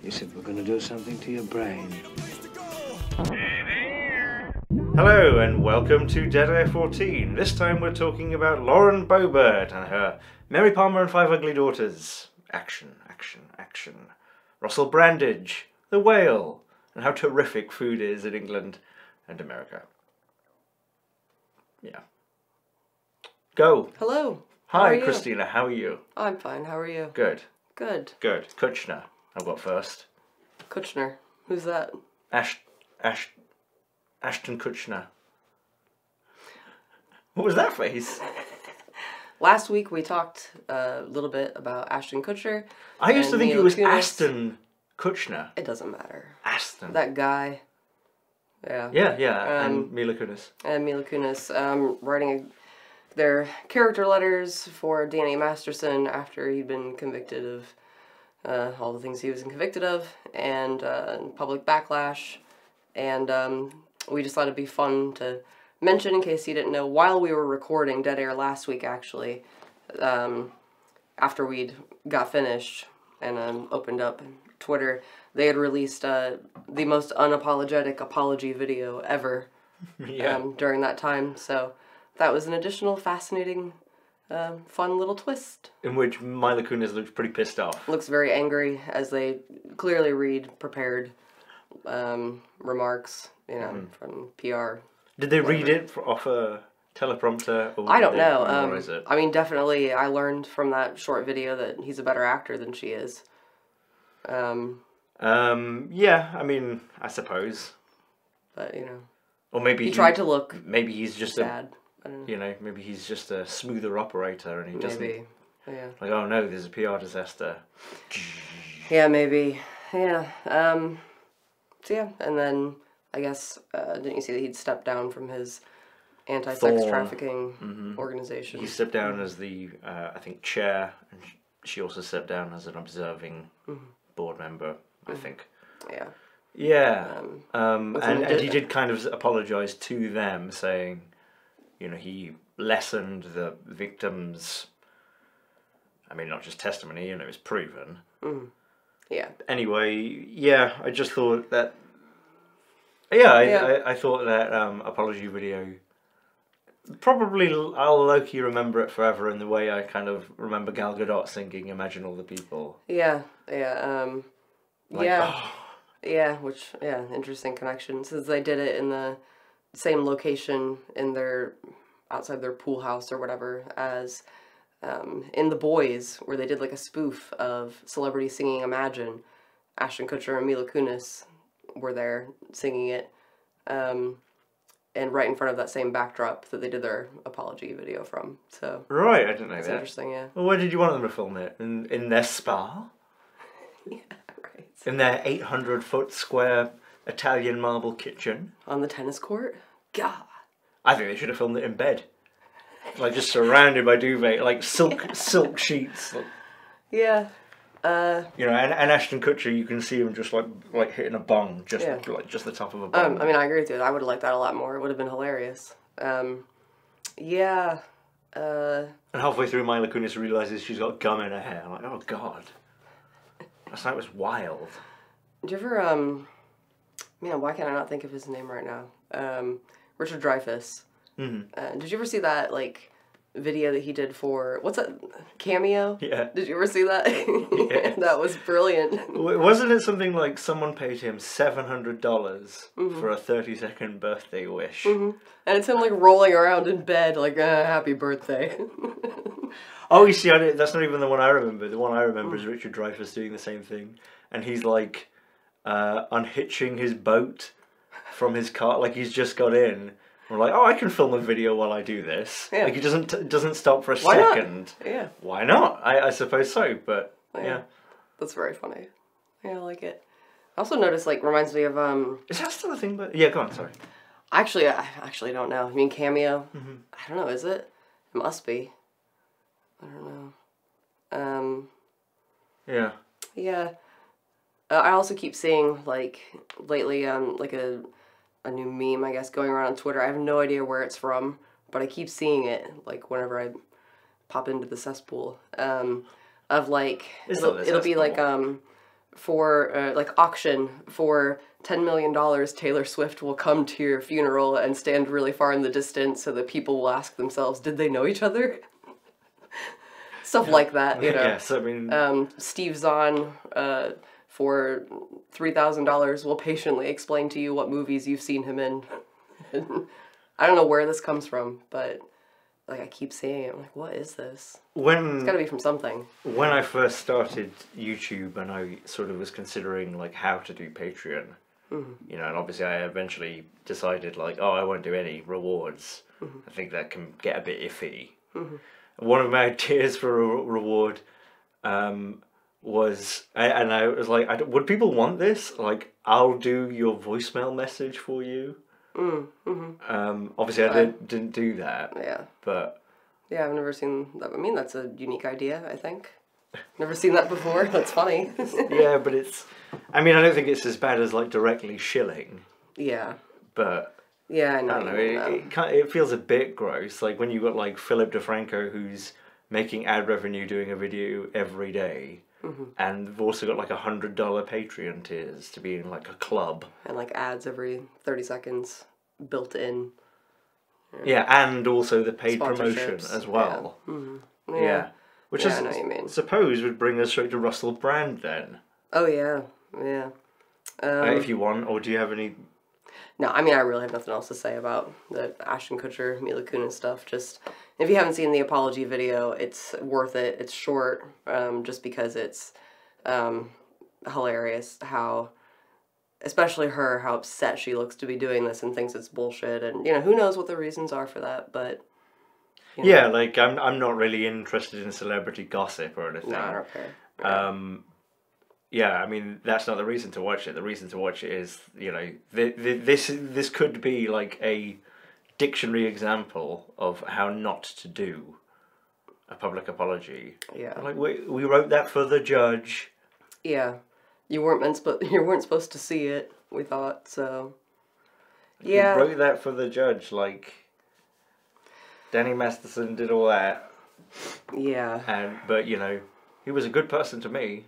You said we're gonna do something to your brain. Hello and welcome to Dead Air 14. This time we're talking about Lauren Boebert and her Mary Palmer and Five Ugly Daughters. Action, action, action. Russell Brandage, The Whale, and how terrific food is in England and America. Yeah. Go. Hello. Hi, Christina. How are you? I'm fine. How are you? Good. Good. Good. Kutcher, I've got first. Kutcher. Who's that? Ashton Kutcher. What was that face? Last week we talked a little bit about Ashton Kutcher. I used to think it was Aston Kutcher. It doesn't matter. Aston. That guy. Yeah. Yeah. And Mila Kunis. And Mila Kunis writing their character letters for Danny Masterson after he'd been convicted of all the things he was convicted of and public backlash. And we just thought it'd be fun to mention, in case you didn't know, while we were recording Dead Air last week, actually, after we'd got finished and opened up Twitter, they had released the most unapologetic apology video ever during that time. So that was an additional fascinating, fun little twist. In which Mila Kunis looks pretty pissed off. Looks very angry, as they clearly read prepared remarks, from PR. Did they read it off a teleprompter? Or I don't know. Memorize it? I mean, definitely, I learned from that short video that he's a better actor than she is. Yeah, I mean, I suppose. But, Or maybe he tried to look maybe he's just sad. I don't know. Maybe he's just a smoother operator and he doesn't... Maybe, yeah. Like, oh no, there's a PR disaster. Yeah, maybe. Yeah. So, yeah, and then, I guess, didn't you see that he'd stepped down from his anti-sex trafficking organization? He stepped down as the, I think, chair, and she also stepped down as an observing board member, I think. Yeah. Yeah. And he did kind of apologise to them, saying, he lessened the victims', I mean, not just testimony, it was proven. Yeah. Anyway, yeah, I just thought that... I thought that apology video... Probably I'll low-key remember it forever in the way I kind of remember Gal Gadot singing Imagine All the People. Yeah. Interesting connection. Since they did it in the same location outside their pool house or whatever as... in The Boys, where they did like a spoof of celebrities singing Imagine, Ashton Kutcher and Mila Kunis were there singing it, and right in front of that same backdrop that they did their apology video from. So right, I didn't know that. It's interesting, yeah. Well, where did you want them to film it? In their spa? Yeah, right. In their 800-foot square Italian marble kitchen? On the tennis court? God. I think they should have filmed it in bed. Like, just surrounded by duvet, like silk sheets. Yeah. And Ashton Kutcher, you can see him just like hitting a bong, just the top of a bong. I mean, I agree with you. I would have liked that a lot more. It would have been hilarious. Yeah. And halfway through, Mila Kunis realizes she's got gum in her hair. I'm like, oh god, that was wild. Did you ever man, why can't I not think of his name right now? Richard Dreyfuss. Did you ever see that video that he did for what's that, Cameo? Yeah. Did you ever see that? Yes. That was brilliant. Wasn't it something like someone paid him $700 for a 30-second birthday wish? And it's him rolling around in bed happy birthday. Oh, you see, that's not even the one I remember. The one I remember is Richard Dreyfuss doing the same thing, and he's unhitching his boat from his car, he's just got in. We're like, oh, I can film a video while I do this. Yeah. He doesn't stop for a second. Not? Yeah. Why not? I suppose so, but yeah. That's very funny. Yeah, I like it. I also noticed, reminds me of, Is that still a thing? But yeah, go on, sorry. Actually, I actually don't know. I mean, Cameo? I don't know, is it? It must be. I don't know. Yeah. Yeah. I also keep seeing, lately, a new meme, I guess, going around on Twitter. I have no idea where it's from, but I keep seeing it, whenever I pop into the cesspool, of, it'll be, for like auction for $10 million, Taylor Swift will come to your funeral and stand really far in the distance so that people will ask themselves, did they know each other? Stuff like that, you know. Yes, I mean... Steve Zahn, for $3,000, will patiently explain to you what movies you've seen him in. I don't know where this comes from, but like I keep seeing it. I'm like, what is this? It's got to be from something. When I first started YouTube and I sort of was considering like how to do Patreon, you know, and obviously I eventually decided like, oh, I won't do any rewards. I think that can get a bit iffy. One of my ideas for a reward was, and I was like, would people want this? Like, I'll do your voicemail message for you. Obviously I didn't do that. Yeah. But... yeah, I've never seen that. I mean, that's a unique idea, I think. Never seen that before. That's funny. Yeah, but it's... I mean, I don't think it's as bad as, like, directly shilling. Yeah. But... yeah, I know. I don't know, it feels a bit gross. Like, when you've got, like, Philip DeFranco, who's making ad revenue doing a video every day. And they've also got, like, $100 Patreon tiers to be in, like, a club. And, like, ads every 30 seconds built in. Yeah, and also the paid promotion as well. Yeah. Yeah. Which I know what you mean. suppose would bring us straight to Russell Brand then. Oh, yeah. Yeah. If you want, or do you have any... No, I mean, I really have nothing else to say about the Ashton Kutcher, Mila Kunis stuff. Just, if you haven't seen the apology video, it's worth it. It's short, just because it's hilarious how, especially her, how upset she looks to be doing this and thinks it's bullshit. And, you know, who knows what the reasons are for that, but... you know. Yeah, like, I'm not really interested in celebrity gossip or anything. No, I don't care. Yeah, I mean, that's not the reason to watch it. The reason to watch it is, you know, this could be like a dictionary example of how not to do a public apology. Yeah. Like, we wrote that for the judge. Yeah. You weren't supposed to see it, we thought, so... yeah. We wrote that for the judge, like... Danny Masterson did all that. Yeah. But, you know, he was a good person to me.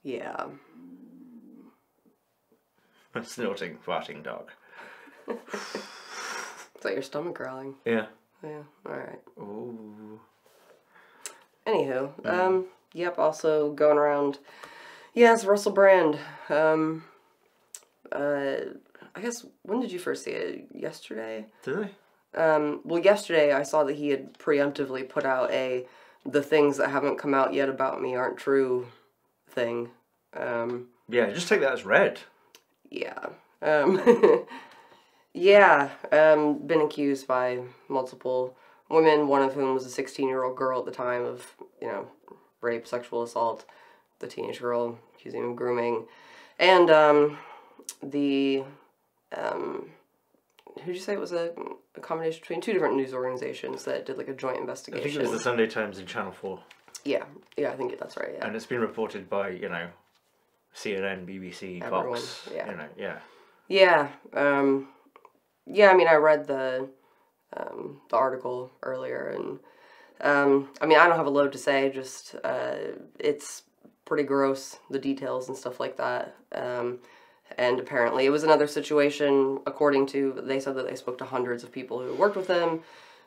Yeah. A snorting, farting dog. Is that your stomach growling? Yeah. Yeah, alright. Ooh. Anywho, yep, also going around... yes, Russell Brand. I guess, when did you first see it? Yesterday? Did they? Well, yesterday I saw that he had preemptively put out the things that haven't come out yet about me aren't true thing. Yeah, just take that as read. Yeah. Yeah, been accused by multiple women, one of whom was a 16-year-old girl at the time of, you know, rape, sexual assault, the teenage girl accusing him of grooming, and, who'd you say it was a combination between two different news organizations that did like a joint investigation? I think it was the Sunday Times and Channel 4. Yeah, I think that's right, yeah. And it's been reported by, you know, CNN, BBC, everyone, Fox, yeah. you know, yeah. Yeah, yeah, I mean, I read the article earlier, and, I mean, I don't have a load to say, just, it's pretty gross, the details and stuff like that, and apparently it was another situation, according to, they said that they spoke to hundreds of people who worked with him,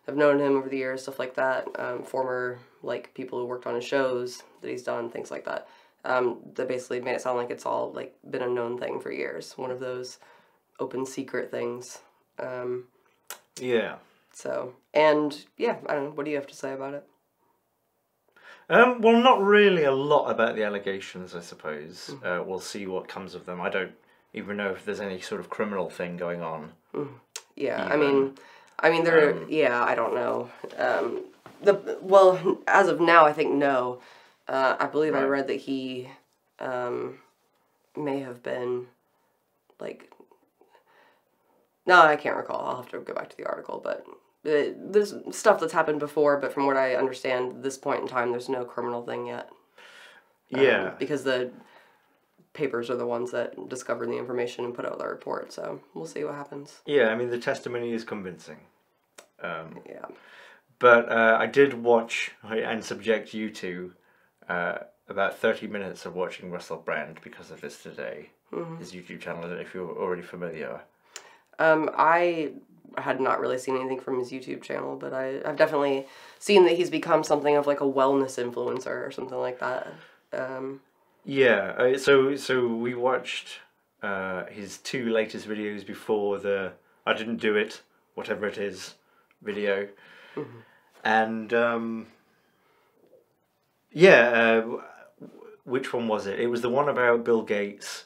have known him over the years, stuff like that, former, like, people who worked on his shows that he's done, things like that, that basically made it sound like it's all, like, been a known thing for years, one of those open secret things, yeah. So, and, yeah, I don't know, what do you have to say about it? Well, not really a lot about the allegations, I suppose. We'll see what comes of them. I don't even know if there's any sort of criminal thing going on. Yeah, even. I mean, there, yeah, I don't know. Well, as of now, I think no. I believe I read that he, may have been, like, no, I can't recall. I'll have to go back to the article, but there's stuff that's happened before, but from what I understand, at this point in time, there's no criminal thing yet. Yeah. Because the papers are the ones that discovered the information and put out the report, so we'll see what happens. Yeah, I mean, the testimony is convincing. Yeah. But I did watch and subject you to about 30 minutes of watching Russell Brand because of this today. His YouTube channel, I don't know if you're already familiar. I had not really seen anything from his YouTube channel, but I've definitely seen that he's become something of like a wellness influencer or something like that. Yeah, so we watched his 2 latest videos before the I didn't do it, whatever it is, video. And which one was it? It was the one about Bill Gates.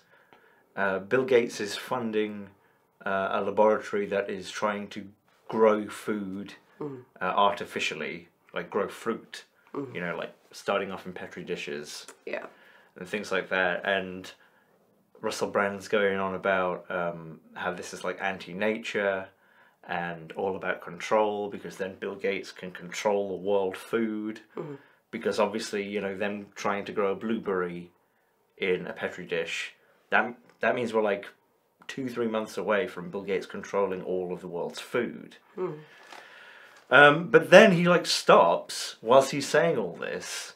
Bill Gates is funding a laboratory that is trying to grow food artificially, like grow fruit, you know, like starting off in Petri dishes. Yeah. And things like that. And Russell Brand's going on about how this is like anti-nature and all about control, because then Bill Gates can control the world food. Because obviously, you know, them trying to grow a blueberry in a Petri dish, that means we're like 2-3 months away from Bill Gates controlling all of the world's food. But then he like stops whilst he's saying all this,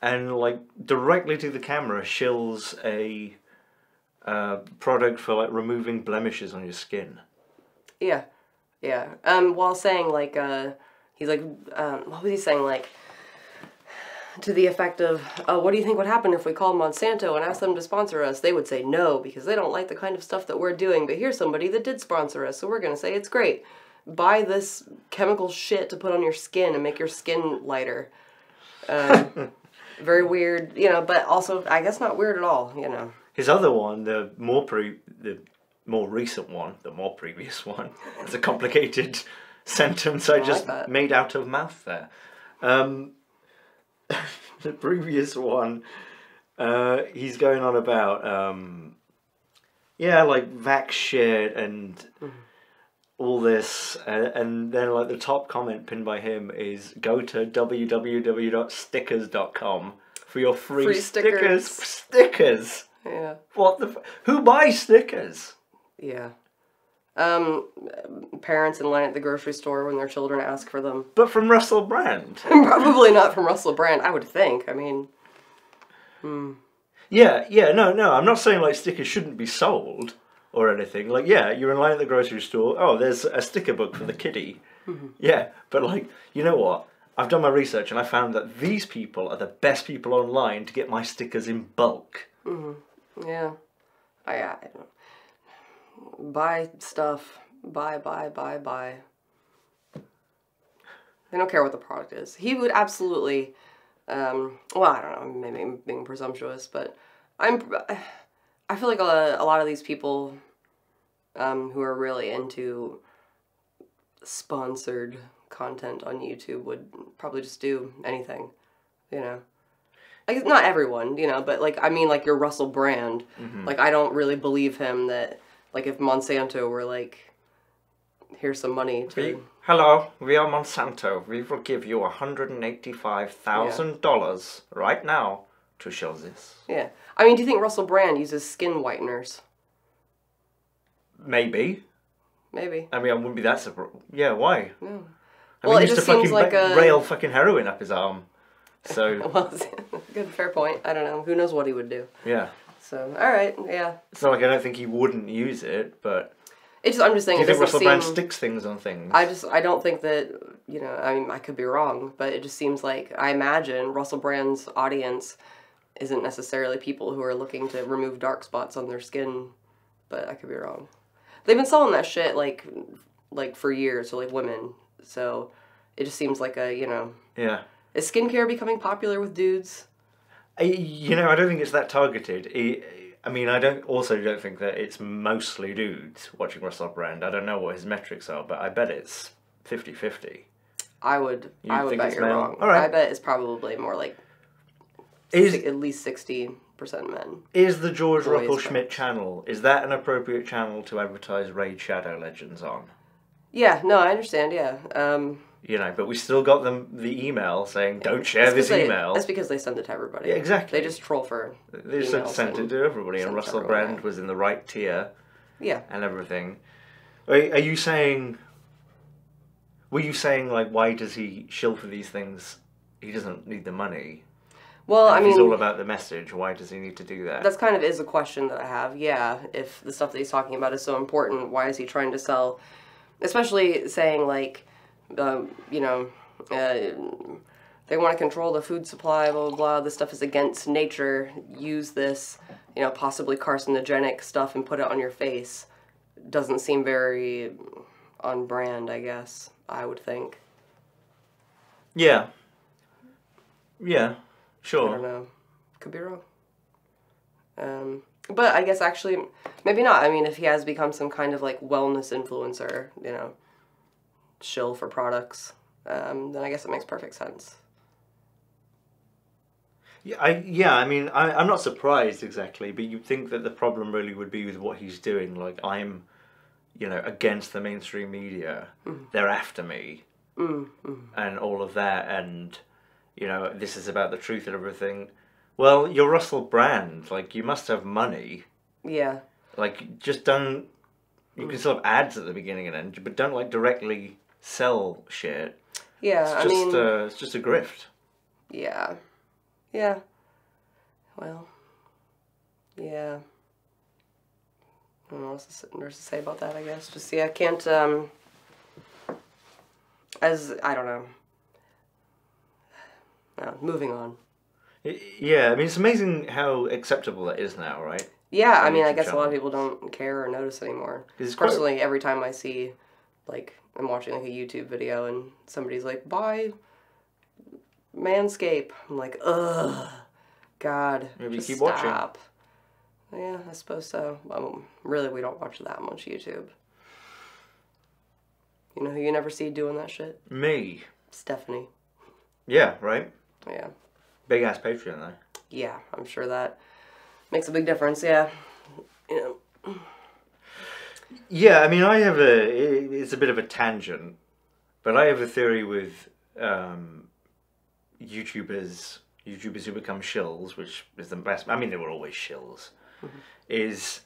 and like directly to the camera shills a product for like removing blemishes on your skin. Yeah. While saying like he's like what was he saying, like to the effect of, what do you think would happen if we called Monsanto and asked them to sponsor us? They would say no, because they don't like the kind of stuff that we're doing, but here's somebody that did sponsor us, so we're gonna say it's great. Buy this chemical shit to put on your skin and make your skin lighter. Very weird, you know, but also I guess not weird at all, you know. His other one, the more recent one, the more previous one, it's a complicated sentence I just like made out of mouth there. The previous one, he's going on about, like vax shit and all this, and then like the top comment pinned by him is, go to www.stickers.com for your free stickers. Stickers! Yeah. What the who buys stickers? Yeah. Parents in line at the grocery store when their children ask for them. But from Russell Brand. Probably not from Russell Brand, I would think. I mean... Yeah, no, I'm not saying like stickers shouldn't be sold or anything. Like, yeah, you're in line at the grocery store, oh, there's a sticker book for the kiddie. Yeah, but like, you know what? I've done my research and I found that these people are the best people online to get my stickers in bulk. Yeah. I don't know. Buy stuff. Buy. They don't care what the product is. He would absolutely, well, I don't know, maybe I'm being presumptuous, but I feel like a lot of these people who are really into sponsored content on YouTube would probably just do anything, you know. Like, not everyone, you know, but like, I mean, like your Russell Brand, like I don't really believe him that, like, if Monsanto were like, here's some money to... Hello, we are Monsanto. We will give you $185,000 right now to show this. Yeah. I mean, do you think Russell Brand uses skin whiteners? Maybe. Maybe. I mean, I wouldn't be that surprised. Yeah, why? No. I mean, he used to fucking rail fucking heroin up his arm. So... Well, good, fair point. I don't know. Who knows what he would do. Yeah. So, alright, yeah. It's not like I don't think he wouldn't use it, but... I'm just saying, do you think Russell Brand sticks things on things? I don't think that, you know, I mean, I could be wrong, but it just seems like, I imagine Russell Brand's audience isn't necessarily people who are looking to remove dark spots on their skin, but I could be wrong. They've been selling that shit, like for years, so, like, women, so it just seems like a, you know... Yeah. Is skincare becoming popular with dudes? You know, I don't think it's that targeted. I mean, I don't think that it's mostly dudes watching Russell Brand. I don't know what his metrics are, but I bet it's 50-50. I would bet you're wrong. All right. I bet it's probably more like at least 60% men. Is the Georg Rockall-Schmidt channel, is that an appropriate channel to advertise Raid Shadow Legends on? Yeah, no, I understand, yeah. You know, but we still got them the email saying, don't share this email. That's because they send it to everybody. Yeah, exactly. They just troll for They just sent it to everybody, and Russell Brand was in the right tier. Yeah. And everything. Are you saying... Were you saying, like, why does he shill for these things? He doesn't need the money. Well, I if mean, he's all about the message, why does he need to do that? that's kind of is a question that I have. Yeah, if the stuff that he's talking about is so important, why is he trying to sell? Especially saying like, you know, they want to control the food supply, blah blah blah. This stuff is against nature. Use this, you know, possibly carcinogenic stuff and put it on your face. Doesn't seem very on brand, I guess. I would think. Yeah. Yeah. Sure. I don't know. Could be wrong. But I guess actually, maybe not. I mean, if he has become some kind of like wellness influencer, you know, shill for products, then I guess it makes perfect sense. Yeah, I mean, I'm not surprised exactly, but you'd think that the problem really would be with what he's doing. Like, I'm, you know, against the mainstream media. They're after me. And all of that, and, you know, this is about the truth and everything. Well, you're Russell Brand. Like, you must have money. Yeah. Like, just don't... You can still have ads at the beginning and end, but don't, like, directly sell shit. Yeah, It's just, it's just a grift. Yeah. Yeah. Well. Yeah. I don't know what else to say about that, I guess. Just, yeah, I can't, I don't know. Moving on. Yeah, I mean, it's amazing how acceptable that is now, right? Yeah, I On mean, I YouTube guess a lot of channels. people don't care or notice anymore. It's quite- Personally, every time I see, like, I'm watching, like, a YouTube video and somebody's like, buy Manscaped. I'm like, ugh, God, Maybe just keep watching. stop. Yeah, I suppose so. Really, we don't watch that much YouTube. You know who you never see doing that shit? Me. Stephanie. Yeah, right? Yeah. Big ass Patreon, though. Yeah, I'm sure that makes a big difference, yeah. You know. Yeah, I mean, it's a bit of a tangent, but I have a theory with YouTubers who become shills, which is the best. I mean, they were always shills. Is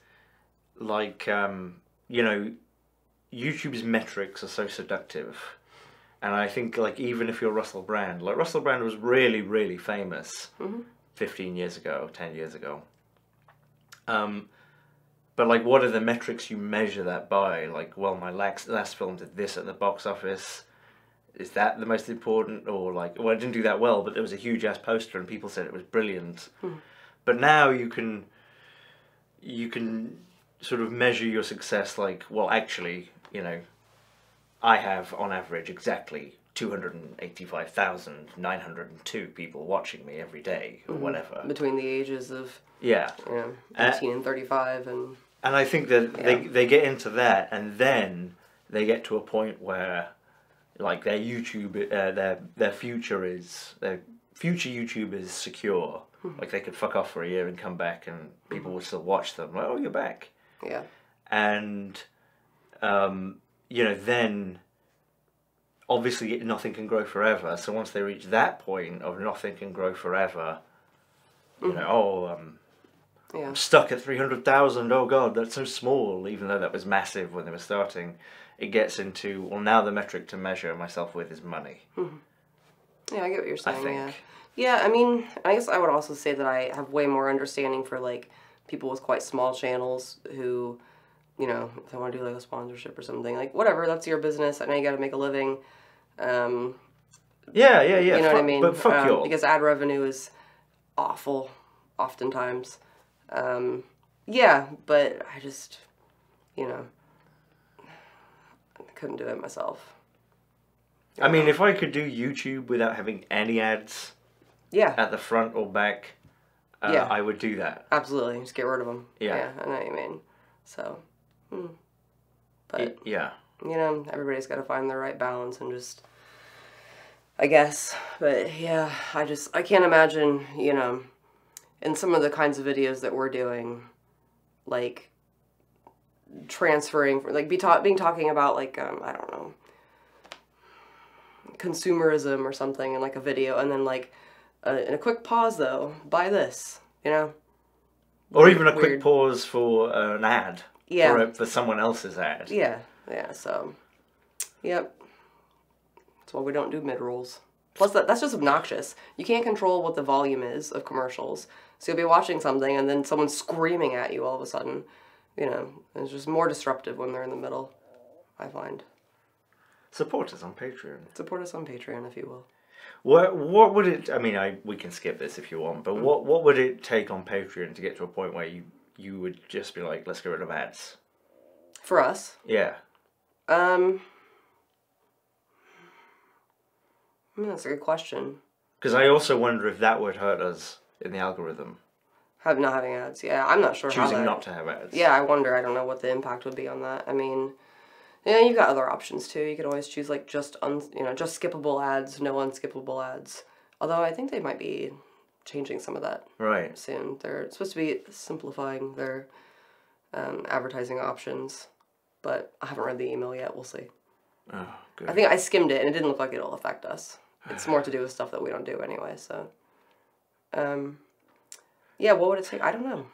like, you know, YouTube's metrics are so seductive. And I think, like, even if you're Russell Brand, like, Russell Brand was really, really famous 15 years ago, 10 years ago. But, like, what are the metrics you measure that by? Like, well, my last film did this at the box office. Is that the most important? Or, like, well, it didn't do that well, but there was a huge-ass poster and people said it was brilliant. But now you can sort of measure your success like, well, actually, you know, I have, on average, exactly 285,902 people watching me every day, or whatever. Between the ages of, Yeah. you know, 18 and 35 and... And I think that they get into that, and then they get to a point where, like, their YouTube, their future YouTube is secure. Like, they could fuck off for a year and come back, and people will still watch them. Like, oh, you're back. Yeah. And, you know, then obviously nothing can grow forever. So once they reach that point of nothing can grow forever, you know, I'm stuck at 300,000. Oh God, that's so small. Even though that was massive when they were starting, it gets into, well, now the metric to measure myself with is money. Yeah, I get what you're saying. I think. Yeah. Yeah, I mean, I guess I would also say that I have way more understanding for, like, people with quite small channels who, you know, if they want to do, like, a sponsorship or something, like, whatever, that's your business. I know you got to make a living. Yeah. You know what I mean? But fuck y'all. Because ad revenue is awful, oftentimes. Yeah, but I just, you know, I couldn't do it myself. I mean, if I could do YouTube without having any ads at the front or back, I would do that. Absolutely. Just get rid of them. Yeah. I know what you mean. So, but, yeah. you know, everybody's got to find their right balance and just, I guess. But, yeah, I can't imagine, you know, in some of the kinds of videos that we're doing, like, transferring, like, talking about, like, I don't know, consumerism or something in, like, a video, and then, like, in a quick pause, though, buy this, you know? Or even a quick pause for an ad. Yeah. For someone else's ad. Yeah, so, yep. That's why we don't do mid-rolls. Plus, that's just obnoxious. You can't control what the volume is of commercials. So you'll be watching something and then someone's screaming at you all of a sudden. You know, it's just more disruptive when they're in the middle, I find. Support us on Patreon. Support us on Patreon, if you will. What would it... I mean, we can skip this if you want, but what would it take on Patreon to get to a point where you would just be like, let's get rid of ads? For us? Yeah. That's a good question. Because I also wonder if that would hurt us in the algorithm. Not having ads, yeah. I'm not sure Choosing how not to have ads. Yeah, I wonder. I don't know what the impact would be on that. I mean, yeah, you've got other options too. You could always choose like just skippable ads, no unskippable ads. Although I think they might be changing some of that soon. They're supposed to be simplifying their advertising options, but I haven't read the email yet. We'll see. Oh, good. I think I skimmed it and it didn't look like it'll affect us. It's more to do with stuff that we don't do anyway. So, yeah, what would it take? I don't know.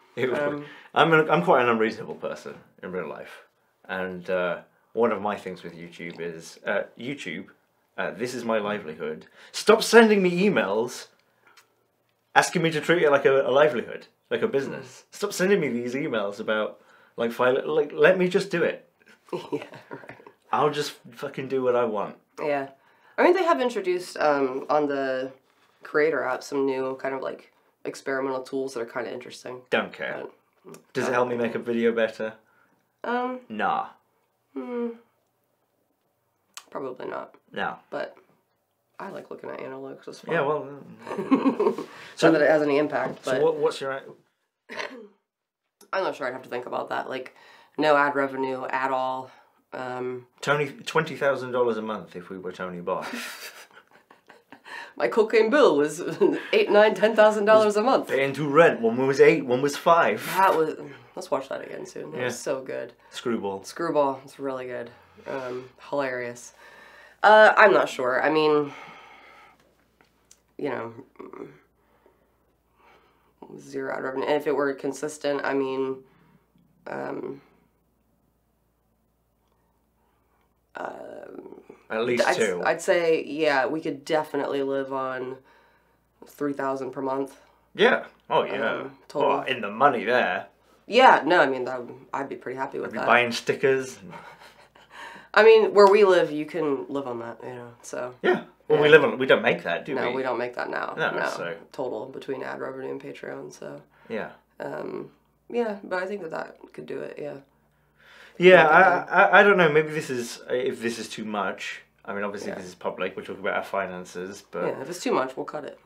I'm quite an unreasonable person in real life, and one of my things with YouTube is YouTube. This is my livelihood. Stop sending me emails asking me to treat it like a livelihood, like a business. Stop sending me these emails about let me just do it. Yeah, right. I'll just fucking do what I want. Yeah. I mean, they have introduced on the Creator app some new kind of like experimental tools that are kind of interesting. Don't care. Does it help me make a video better? Nah. Probably not. No. But I like looking at analytics. It's fun. Yeah, well... so not that it has any impact, but... So what's your... I'm not sure. I'd have to think about that. Like, no ad revenue at all. Tony, $20,000 a month if we were Tony Boss. My cocaine bill was $8,000, $9,000, $10,000 a month. Paying to rent. One was 8, one was 5. That was... Let's watch that again soon. That was so good. Screwball. Screwball. It's really good. Hilarious. I'm not sure. I mean, you know, 0 ad revenue. And if it were consistent, I mean, at least 2. I'd say, yeah, we could definitely live on $3,000 per month. Yeah. Oh, yeah. Total. Oh, in the money there. Yeah, no, I mean, I'd be pretty happy with that. Buying stickers. I mean, where we live, you can live on that, you know, so. Yeah. Well, we don't make that, do we? No, we don't make that now. No. So. Total between ad revenue and Patreon, so. Yeah. Yeah, but I think that could do it, yeah. Yeah, I don't know, maybe if this is too much. I mean, obviously this is public, we're talking about our finances, but... Yeah, if it's too much, we'll cut it.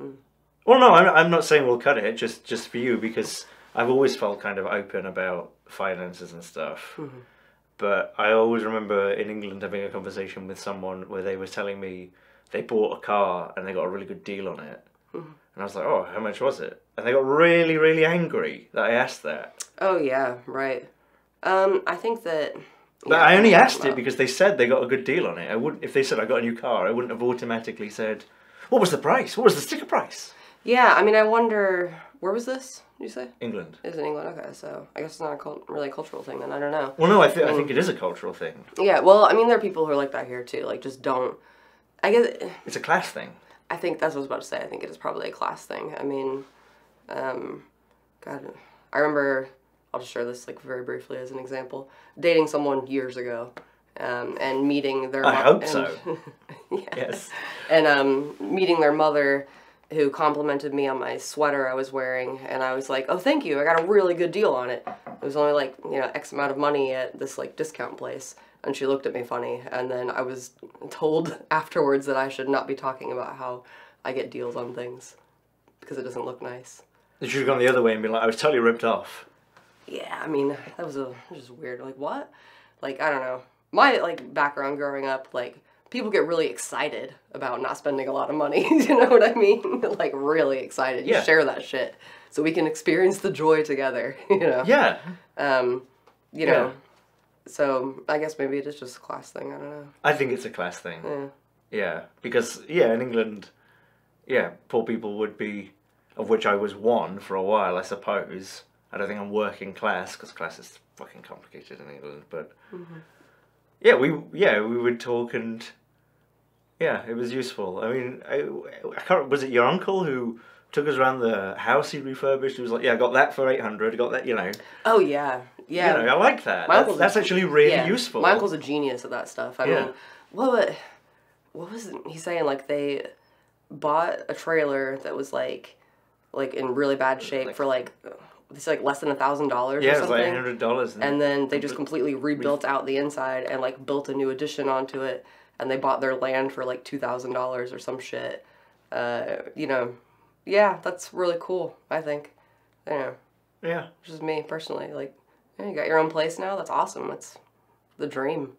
Well, no, I'm not saying we'll cut it, just for you, because I've always felt kind of open about finances and stuff. Mm-hmm. But I always remember in England having a conversation with someone where they were telling me they bought a car and they got a really good deal on it. Mm-hmm. And I was like, oh, how much was it? And they got really, really angry that I asked that. Oh, yeah, right. I think that... But I only asked it because they said they got a good deal on it. I wouldn't, if they said I got a new car, I wouldn't have automatically said, what was the price? What was the sticker price? Yeah, I mean, I wonder, where was this, did you say? England. It's in England, okay, so I guess it's not really a cultural thing then, I don't know. Well, no, I think it is a cultural thing. Yeah, well, I mean, there are people who are like that here too, like just don't, I guess... It's a class thing. I think that's what I was about to say, I think it is probably a class thing. I mean, God, I remember... I'll just share this like very briefly as an example. Dating someone years ago, and meeting their... I hope so. Yeah. Yes. And meeting their mother, who complimented me on my sweater I was wearing, and I was like, "Oh, thank you! I got a really good deal on it. It was only like X amount of money at this like discount place." And she looked at me funny, and then I was told afterwards that I should not be talking about how I get deals on things because it doesn't look nice. You should have gone the other way and been like, "I was totally ripped off." Yeah, I mean, that was just weird. Like, what? Like, I don't know. My, like, background growing up, like, people get really excited about not spending a lot of money. You know what I mean? Like, really excited. You share that shit so we can experience the joy together, you know? Yeah. You know, so I guess maybe it is just a class thing. I don't know. I think it's a class thing. Yeah. Yeah, because, in England, poor people would be, of which I was one for a while, I suppose. I don't think I'm working class, because class is fucking complicated in England, but... Mm-hmm. We would talk and... Yeah, it was useful. I mean, I can't. Was it your uncle who took us around the house he refurbished? He was like, "Yeah, I got that for 800. Got that, you know." Oh yeah, yeah. You know, I like that. That's actually really useful. My uncle's a genius at that stuff. I mean, what was he saying? Like they bought a trailer that was like in really bad shape for like. It's like less than $1,000 or something. Yeah, it's like $800. And then they just completely rebuilt out the inside and like built a new addition onto it. And they bought their land for like $2,000 or some shit. You know, yeah, that's really cool, I think. You know. Yeah. Just me personally. Like, yeah, you got your own place now. That's awesome. That's the dream.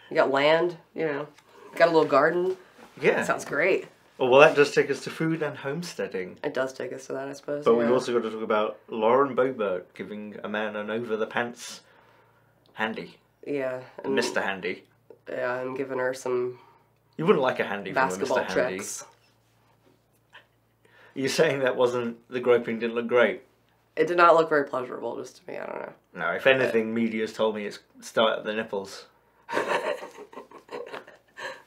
You got land, you know. You got a little garden. Yeah. That sounds great. Oh, well, that does take us to food and homesteading. It does take us to that, I suppose. But we've also got to talk about Lauren Boebert giving a man an over-the-pants handy. Yeah. And Mr. Handy. Yeah, I'm giving her some... You wouldn't like a handy from a basketball Mr. Handy. tricks. Are you saying that wasn't... The groping didn't look great? It did not look very pleasurable, just to me. I don't know. No, if anything, media's told me it's start at the nipples.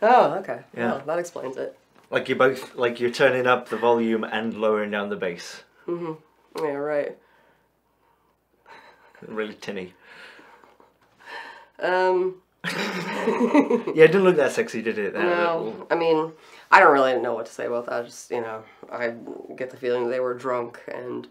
Oh, okay. Yeah. Well, that explains it. Like you're turning up the volume and lowering down the bass. Mm-hmm. Yeah, right. Really tinny. Yeah, it didn't look that sexy, did it? No. I mean, I don't really know what to say about that. Just, you know, I get the feeling that they were drunk, and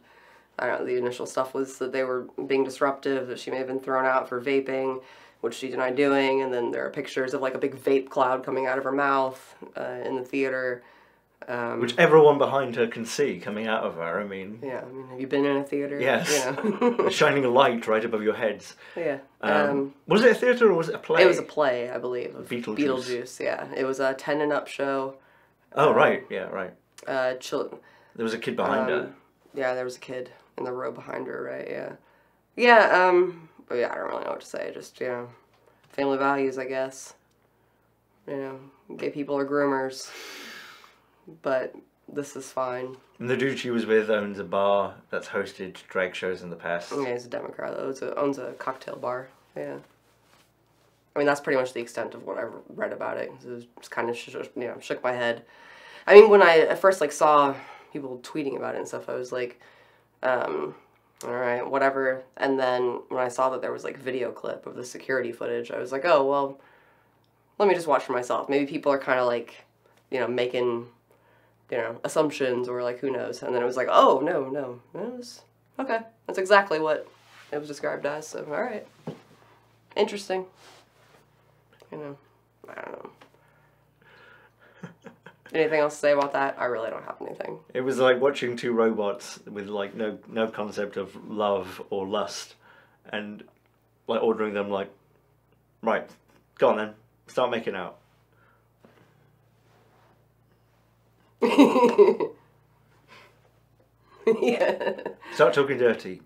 I don't know, the initial stuff was that they were being disruptive, that she may have been thrown out for vaping, which she denied doing, and then there are pictures of like a big vape cloud coming out of her mouth in the theater. Which everyone behind her can see coming out of her, I mean... Yeah, I mean, have you been in a theater? Yes. You know? Shining a light right above your heads. Yeah. Was it a theatre or was it a play? It was a play, I believe. Of Beetlejuice. Beetlejuice, yeah. It was a 10 and up show. Oh, right, yeah, right. There was a kid behind her. Yeah, there was a kid in the row behind her, right, yeah. Yeah, but yeah, I don't really know what to say. Just, you know, family values, I guess. You know, gay people are groomers. But this is fine. And the dude she was with owns a bar that's hosted drag shows in the past. Yeah, he's a Democrat, though. Owns a cocktail bar, yeah. I mean, that's pretty much the extent of what I read about it. It was just kind of, you know, shook my head. I mean, when I at first, like, saw people tweeting about it and stuff, I was like, all right, whatever. And then when I saw that there was, like, video clip of the security footage, I was like, oh, well, let me just watch for myself. Maybe people are kind of, like, you know, making, you know, assumptions or, like, who knows. And then it was like, oh, no. It was, okay. That's exactly what it was described as, so, all right. Interesting. You know, I don't know. Anything else to say about that? I really don't have anything. It was like watching two robots with like no concept of love or lust, and like ordering them like, right, go on then, start making out. Yeah. Start talking dirty.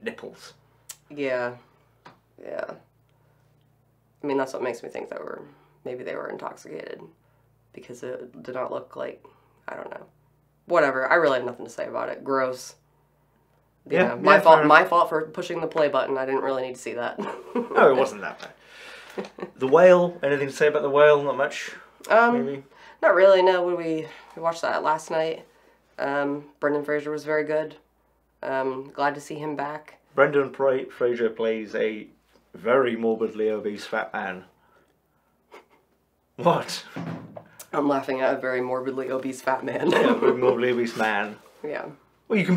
Nipples. Yeah. I mean, that's what makes me think that maybe they were intoxicated. Because it did not look like, I don't know. Whatever, I really have nothing to say about it. Gross. Yeah, my fault for pushing the play button. I didn't really need to see that. No, it wasn't that bad. The Whale, anything to say about The Whale? Not much, maybe? Not really, no. We watched that last night. Brendan Fraser was very good. Glad to see him back. Brendan Fraser plays a very morbidly obese fat man. What? I'm laughing at a very morbidly obese fat man. Yeah, a very morbidly obese man. Yeah. Well, you can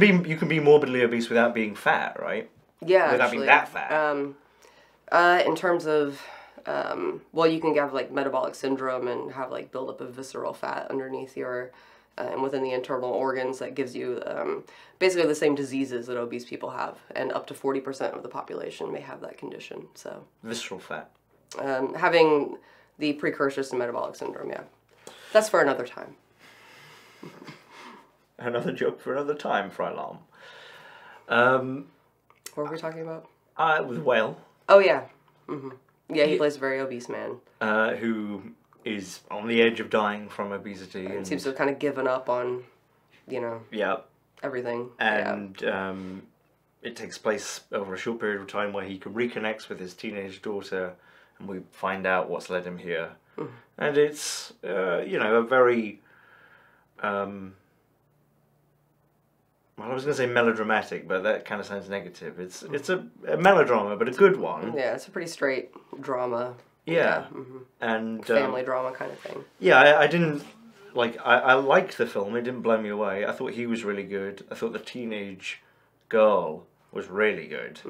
be morbidly obese without being fat, right? Yeah, without being that fat. In terms of, well, you can have like metabolic syndrome and have like buildup of visceral fat underneath your, and within the internal organs that gives you basically the same diseases that obese people have, and up to 40% of the population may have that condition. So. Visceral fat. Having the precursors to metabolic syndrome, yeah. That's for another time. Another joke for another time, Freilam. What were we talking about? With Whale. Oh, yeah. Mm-hmm. Yeah, he plays a very obese man. Who is on the edge of dying from obesity. And seems to have kind of given up on, you know, everything. And it takes place over a short period of time where he reconnects with his teenage daughter and we find out what's led him here. And it's, you know, a very, well, I was going to say melodramatic, but that kind of sounds negative. It's a melodrama, but a good one. Yeah, it's a pretty straight drama. Yeah. And family drama kind of thing. Yeah, I didn't, like, I liked the film. It didn't blow me away. I thought he was really good. I thought the teenage girl was really good.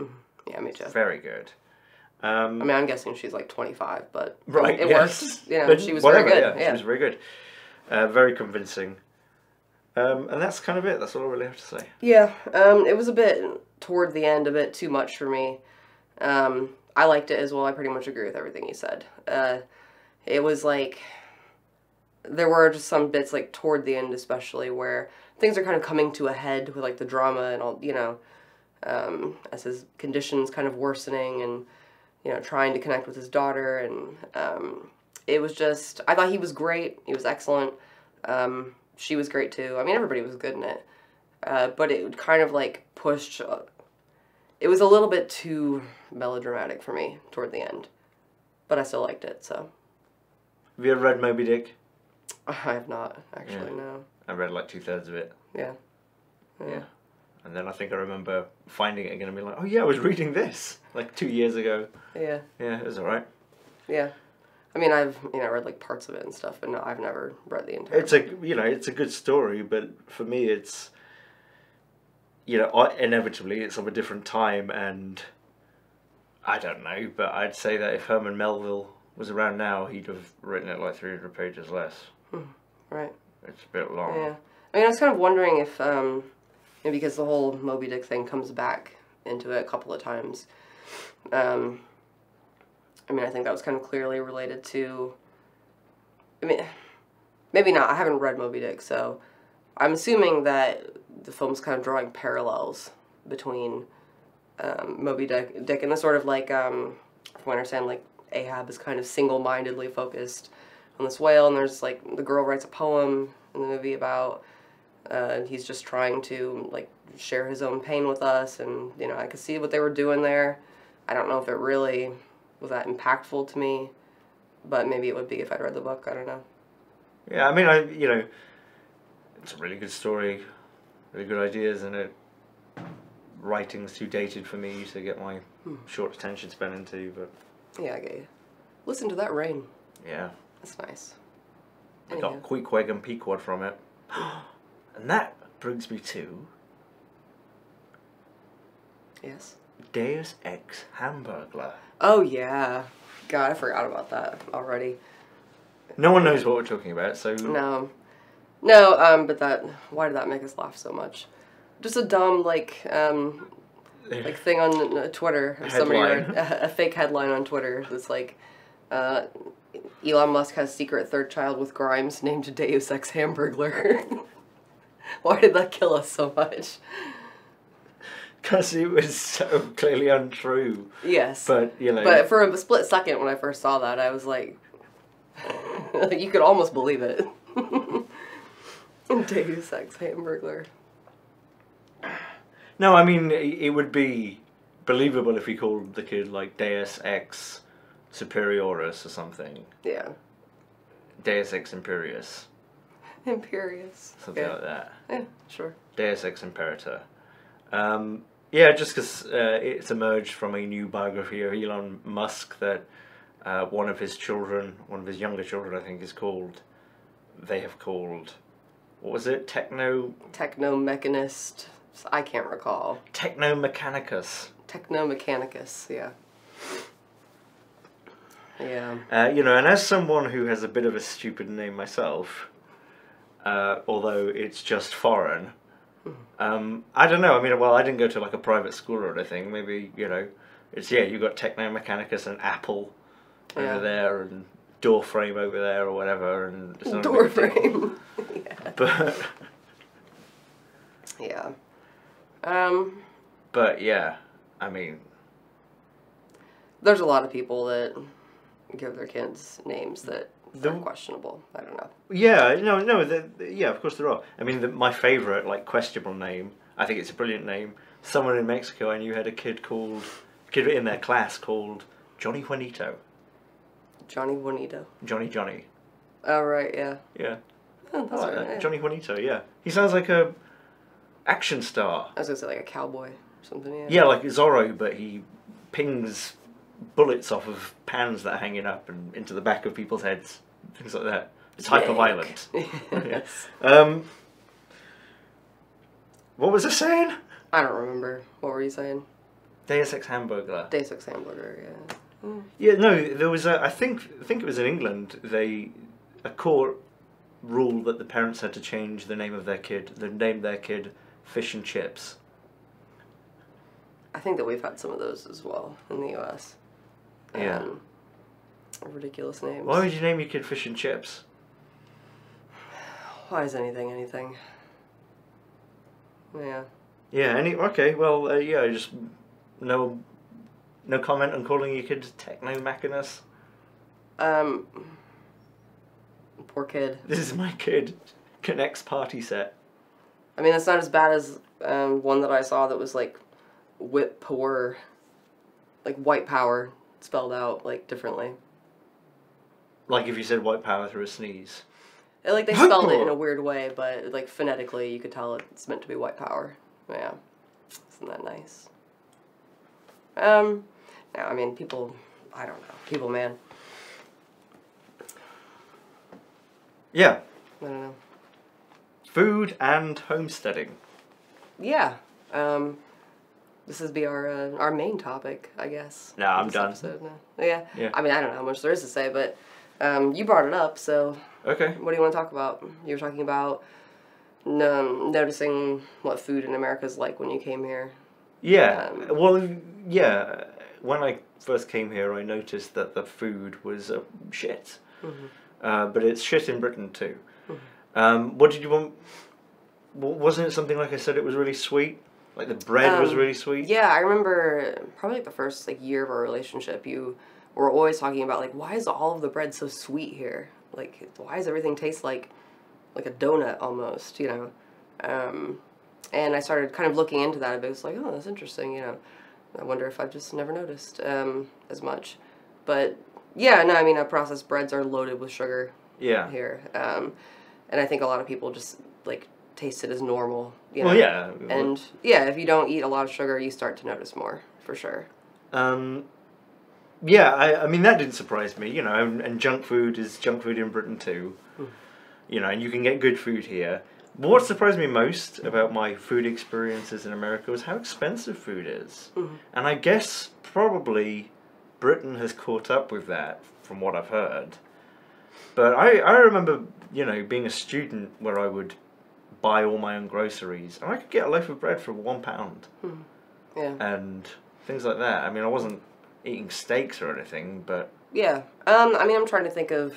Yeah, me too. Very good. I mean, I'm guessing she's like 25, but right, it yes. worked. You know, But she was whatever, very good. Yeah, she was very good. Very convincing. And that's kind of it. That's all I really have to say. Yeah, it was a bit, toward the end, a bit too much for me. I liked it as well. I pretty much agree with everything you said. It was like, there were just some bits, like, toward the end especially, where things are kind of coming to a head with, like, the drama and all, you know, as his conditions kind of worsening and, you know, trying to connect with his daughter, and it was just, I thought he was great, he was excellent, she was great too, I mean, everybody was good in it, but it kind of, like, pushed, it was a little bit too melodramatic for me toward the end, but I still liked it, so. Have you ever read Moby Dick? I have not, actually, no. I read like 2/3 of it. Yeah. And then I think I remember finding it again and being like, oh yeah, I was reading this like 2 years ago. Yeah. Yeah, it was alright. Yeah. I mean, I've, you know, read like parts of it and stuff, but no, I've never read the entire It's a, you know, it's a good story, but for me it's, you know, inevitably it's of a different time, and I don't know, but I'd say that if Herman Melville was around now, he'd have written it like 300 pages less. Right. It's a bit long. Yeah. I mean, I was kind of wondering if, because the whole Moby Dick thing comes back into it a couple of times. I mean, I think that was kind of clearly related to, I mean, maybe not. I haven't read Moby Dick, so I'm assuming that the film's kind of drawing parallels between Moby Dick and the sort of like, from what I understand, like Ahab is kind of single-mindedly focused on this whale, and there's like, the girl writes a poem in the movie about, he's just trying to like share his own pain with us, and you know, I could see what they were doing there. I don't know if it really was that impactful to me, but maybe it would be if I'd read the book. I don't know. Yeah, I mean, you know, it's a really good story, really good ideas, and it writing's too dated for me to get my short attention span into, but yeah, I get you. Listen to that rain. Yeah, that's nice. I got Queequeg and Pequod from it. And that brings me to... Yes? Deus Ex Hamburglar. Oh, yeah. God, I forgot about that already. No one knows what we're talking about, so... No. No, but that... Why did that make us laugh so much? Just a dumb, like thing on Twitter. Somebody wrote a fake headline on Twitter that's like... Elon Musk has secret third child with Grimes named Deus Ex Hamburglar. Why did that kill us so much? Because it was so clearly untrue. Yes. But, you know... But for a split second when I first saw that, I was like... you could almost believe it. Deus Ex Hamburglar. No, I mean, it would be believable if he called the kid, like, Deus Ex Superioris or something. Yeah. Deus Ex Imperius. Imperius. Something like that. Yeah, sure. Deus Ex Imperator. Yeah, just because it's emerged from a new biography of Elon Musk that one of his younger children, I think, they have called, what was it? Technomechanist. I can't recall. Technomechanicus. Technomechanicus, yeah. Yeah. You know, and as someone who has a bit of a stupid name myself, although it's just foreign, I don't know, I mean, well, I didn't go to like a private school or anything, maybe, you know, it's, yeah, you've got Technomechanicus and Apple over there, and Doorframe over there, or whatever, and... Doorframe! Yeah. But... yeah. But, yeah, I mean... There's a lot of people that give their kids names that are questionable. I don't know. Yeah, yeah, of course there are. I mean, my favourite, like, questionable name, I think it's a brilliant name. Someone in Mexico I knew had a kid in their class called Johnny Juanito. Johnny Juanito. Johnny. Oh, right, yeah. Yeah. Oh, that's I like right, that. yeah. Johnny Juanito, yeah. He sounds like a action star. I was gonna say like a cowboy or something, yeah. Yeah, like Zorro, but he pings bullets off of pans that are hanging up and into the back of people's heads. Things like that. It's hyper-violent. Yes. What was I saying? I don't remember. What were you saying? Deus Ex Hamburglar. Deus Ex Hamburglar, yeah. Mm. Yeah, no, there was I think it was in England, a court ruled that the parents had to change the name of their kid. They named their kid Fish and Chips. I think that we've had some of those as well in the U.S. Yeah. Ridiculous names. Why would you name your kid Fish and Chips? Why is anything? Yeah. Yeah, okay, well, yeah, just no comment on calling your kid Techno Machinus? Poor kid. This is my kid. Connects party set. I mean, that's not as bad as one that I saw that was like whip power, like white power spelled out like differently. Like if you said white power through a sneeze. Like they spelled it in a weird way, but like phonetically you could tell it's meant to be white power. Yeah. Isn't that nice? No, I mean, people, I don't know. People, man. Yeah. I don't know. Food and homesteading. Yeah. This would be our main topic, I guess. No, I'm done. Episode. No. Yeah. Yeah. I mean, I don't know how much there is to say, but you brought it up, so... Okay. What do you want to talk about? You were talking about noticing what food in America is like when you came here. Yeah. Well, yeah. When I first came here, I noticed that the food was shit. Mm-hmm. But it's shit in Britain too. Mm-hmm. What did you want? Wasn't it something like I said? It was really sweet. Like the bread was really sweet. Yeah, I remember probably like the first year of our relationship. You were always talking about like, why is all of the bread so sweet here? Like, why does everything taste like a donut almost? You know. And I started kind of looking into that a bit. It's like, oh, that's interesting. You know, I wonder if I've just never noticed as much. But yeah, no, I mean, processed breads are loaded with sugar. Yeah. Here, and I think a lot of people just like taste it as normal. You know? Well, yeah. And yeah, if you don't eat a lot of sugar, you start to notice more for sure. Yeah, I mean that didn't surprise me. You know, and junk food is junk food in Britain too. You know, and you can get good food here. But what surprised me most about my food experiences in America was how expensive food is. And I guess probably Britain has caught up with that from what I've heard. But I remember, you know, being a student where I would buy all my own groceries and I could get a loaf of bread for £1. Yeah. And things like that. I mean, I wasn't eating steaks or anything, but... Yeah. I mean, I'm trying to think of,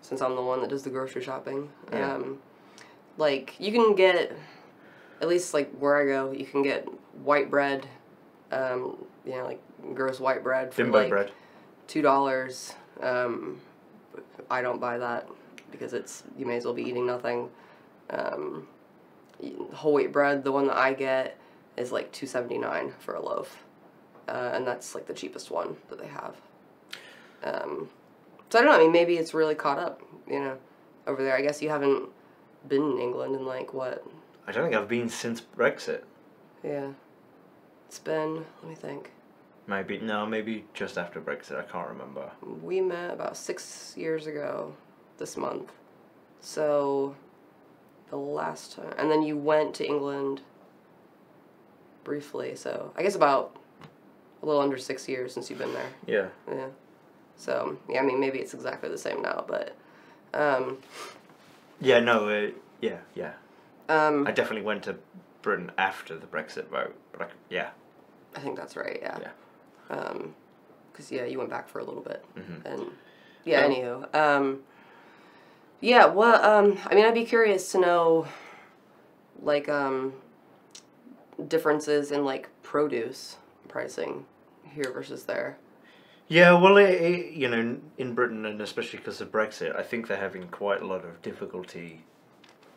since I'm the one that does the grocery shopping, Yeah. Like, you can get, at least, like, where I go, you can get white bread, you know, like, gross white bread for, Bimbo like, bread. $2. I don't buy that, because you may as well be eating nothing. Whole wheat bread, the one that I get, is, like, $2.79 for a loaf. And that's, like, the cheapest one that they have. So, I don't know, I mean, maybe it's really caught up, you know, over there. I guess you haven't been in England in like what? I don't think I've been since Brexit. Yeah. It's been, let me think. Maybe just after Brexit, I can't remember. We met about 6 years ago this month. So, the last time, and then you went to England briefly, so I guess about a little under 6 years since you've been there. Yeah. Yeah. So, yeah, I mean, maybe it's exactly the same now, but, Yeah, no, yeah. I I definitely went to Britain after the Brexit vote, but yeah. I think that's right, yeah. Yeah. Because, yeah, you went back for a little bit. Mm-hmm. And, yeah, anywho. Yeah, well, I mean, I'd be curious to know, like, differences in, like, produce pricing here versus there. Yeah, well, you know, in Britain, and especially because of Brexit, I think they're having quite a lot of difficulty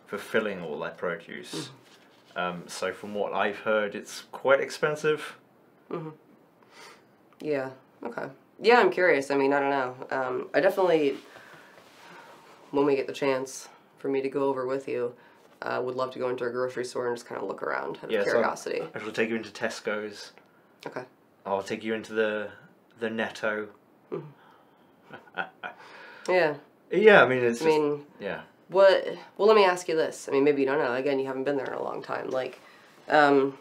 fulfilling all their produce. So from what I've heard, it's quite expensive. Yeah, okay. Yeah, I'm curious. I mean, I don't know. I definitely, when we get the chance for me to go over with you, would love to go into a grocery store and just kind of look around out of curiosity. So I shall take you into Tesco's. Okay. I'll take you into the Netto. Yeah. Yeah, I mean, it's yeah. Well, let me ask you this. I mean, maybe you don't know. Again, you haven't been there in a long time. Like, you've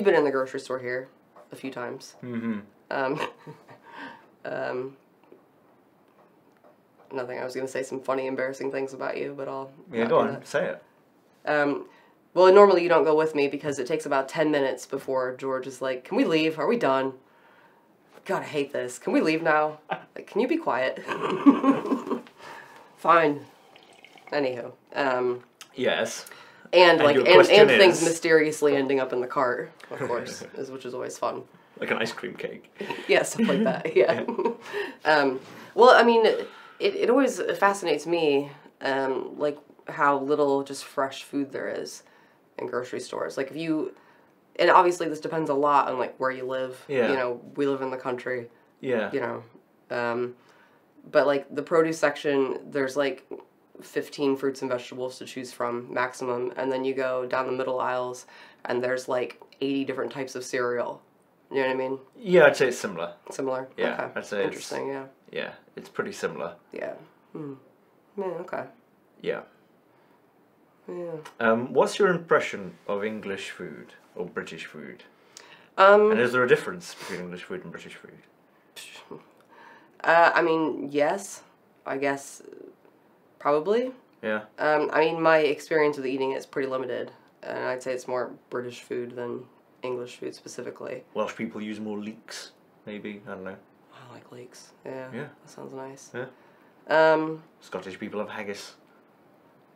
been in the grocery store here a few times. Mm-hmm. Nothing. I was going to say some funny, embarrassing things about you, but I'll... Yeah, go on. Say it. Well, normally you don't go with me because it takes about 10 minutes before George is like, can we leave? Are we done? God, I hate this. Can we leave now? Like, can you be quiet? Fine. Anywho. Yes. And like, and things mysteriously ending up in the cart, of course, which is always fun. Like an ice cream cake. Yeah, stuff like that, yeah. Well, I mean, it always fascinates me, like, how little just fresh food there is in grocery stores. Like, if you... And obviously this depends a lot on, like, where you live. Yeah. You know, we live in the country. Yeah. You know. But, like, the produce section, there's, like, 15 fruits and vegetables to choose from, maximum. And then you go down the middle aisles, and there's, like, 80 different types of cereal. You know what I mean? Yeah, I'd say it's similar. Similar? Yeah, Okay. I'd say interesting, yeah. Yeah, it's pretty similar. Yeah. Yeah, okay. Yeah. Yeah. What's your impression of English food or British food? And is there a difference between English food and British food? I mean, yes. I guess, probably. Yeah. I mean, my experience with eating it is pretty limited. And I'd say it's more British food than English food specifically. Welsh people use more leeks, maybe. I don't know. I like leeks. Yeah. Yeah. That sounds nice. Yeah. Scottish people have haggis.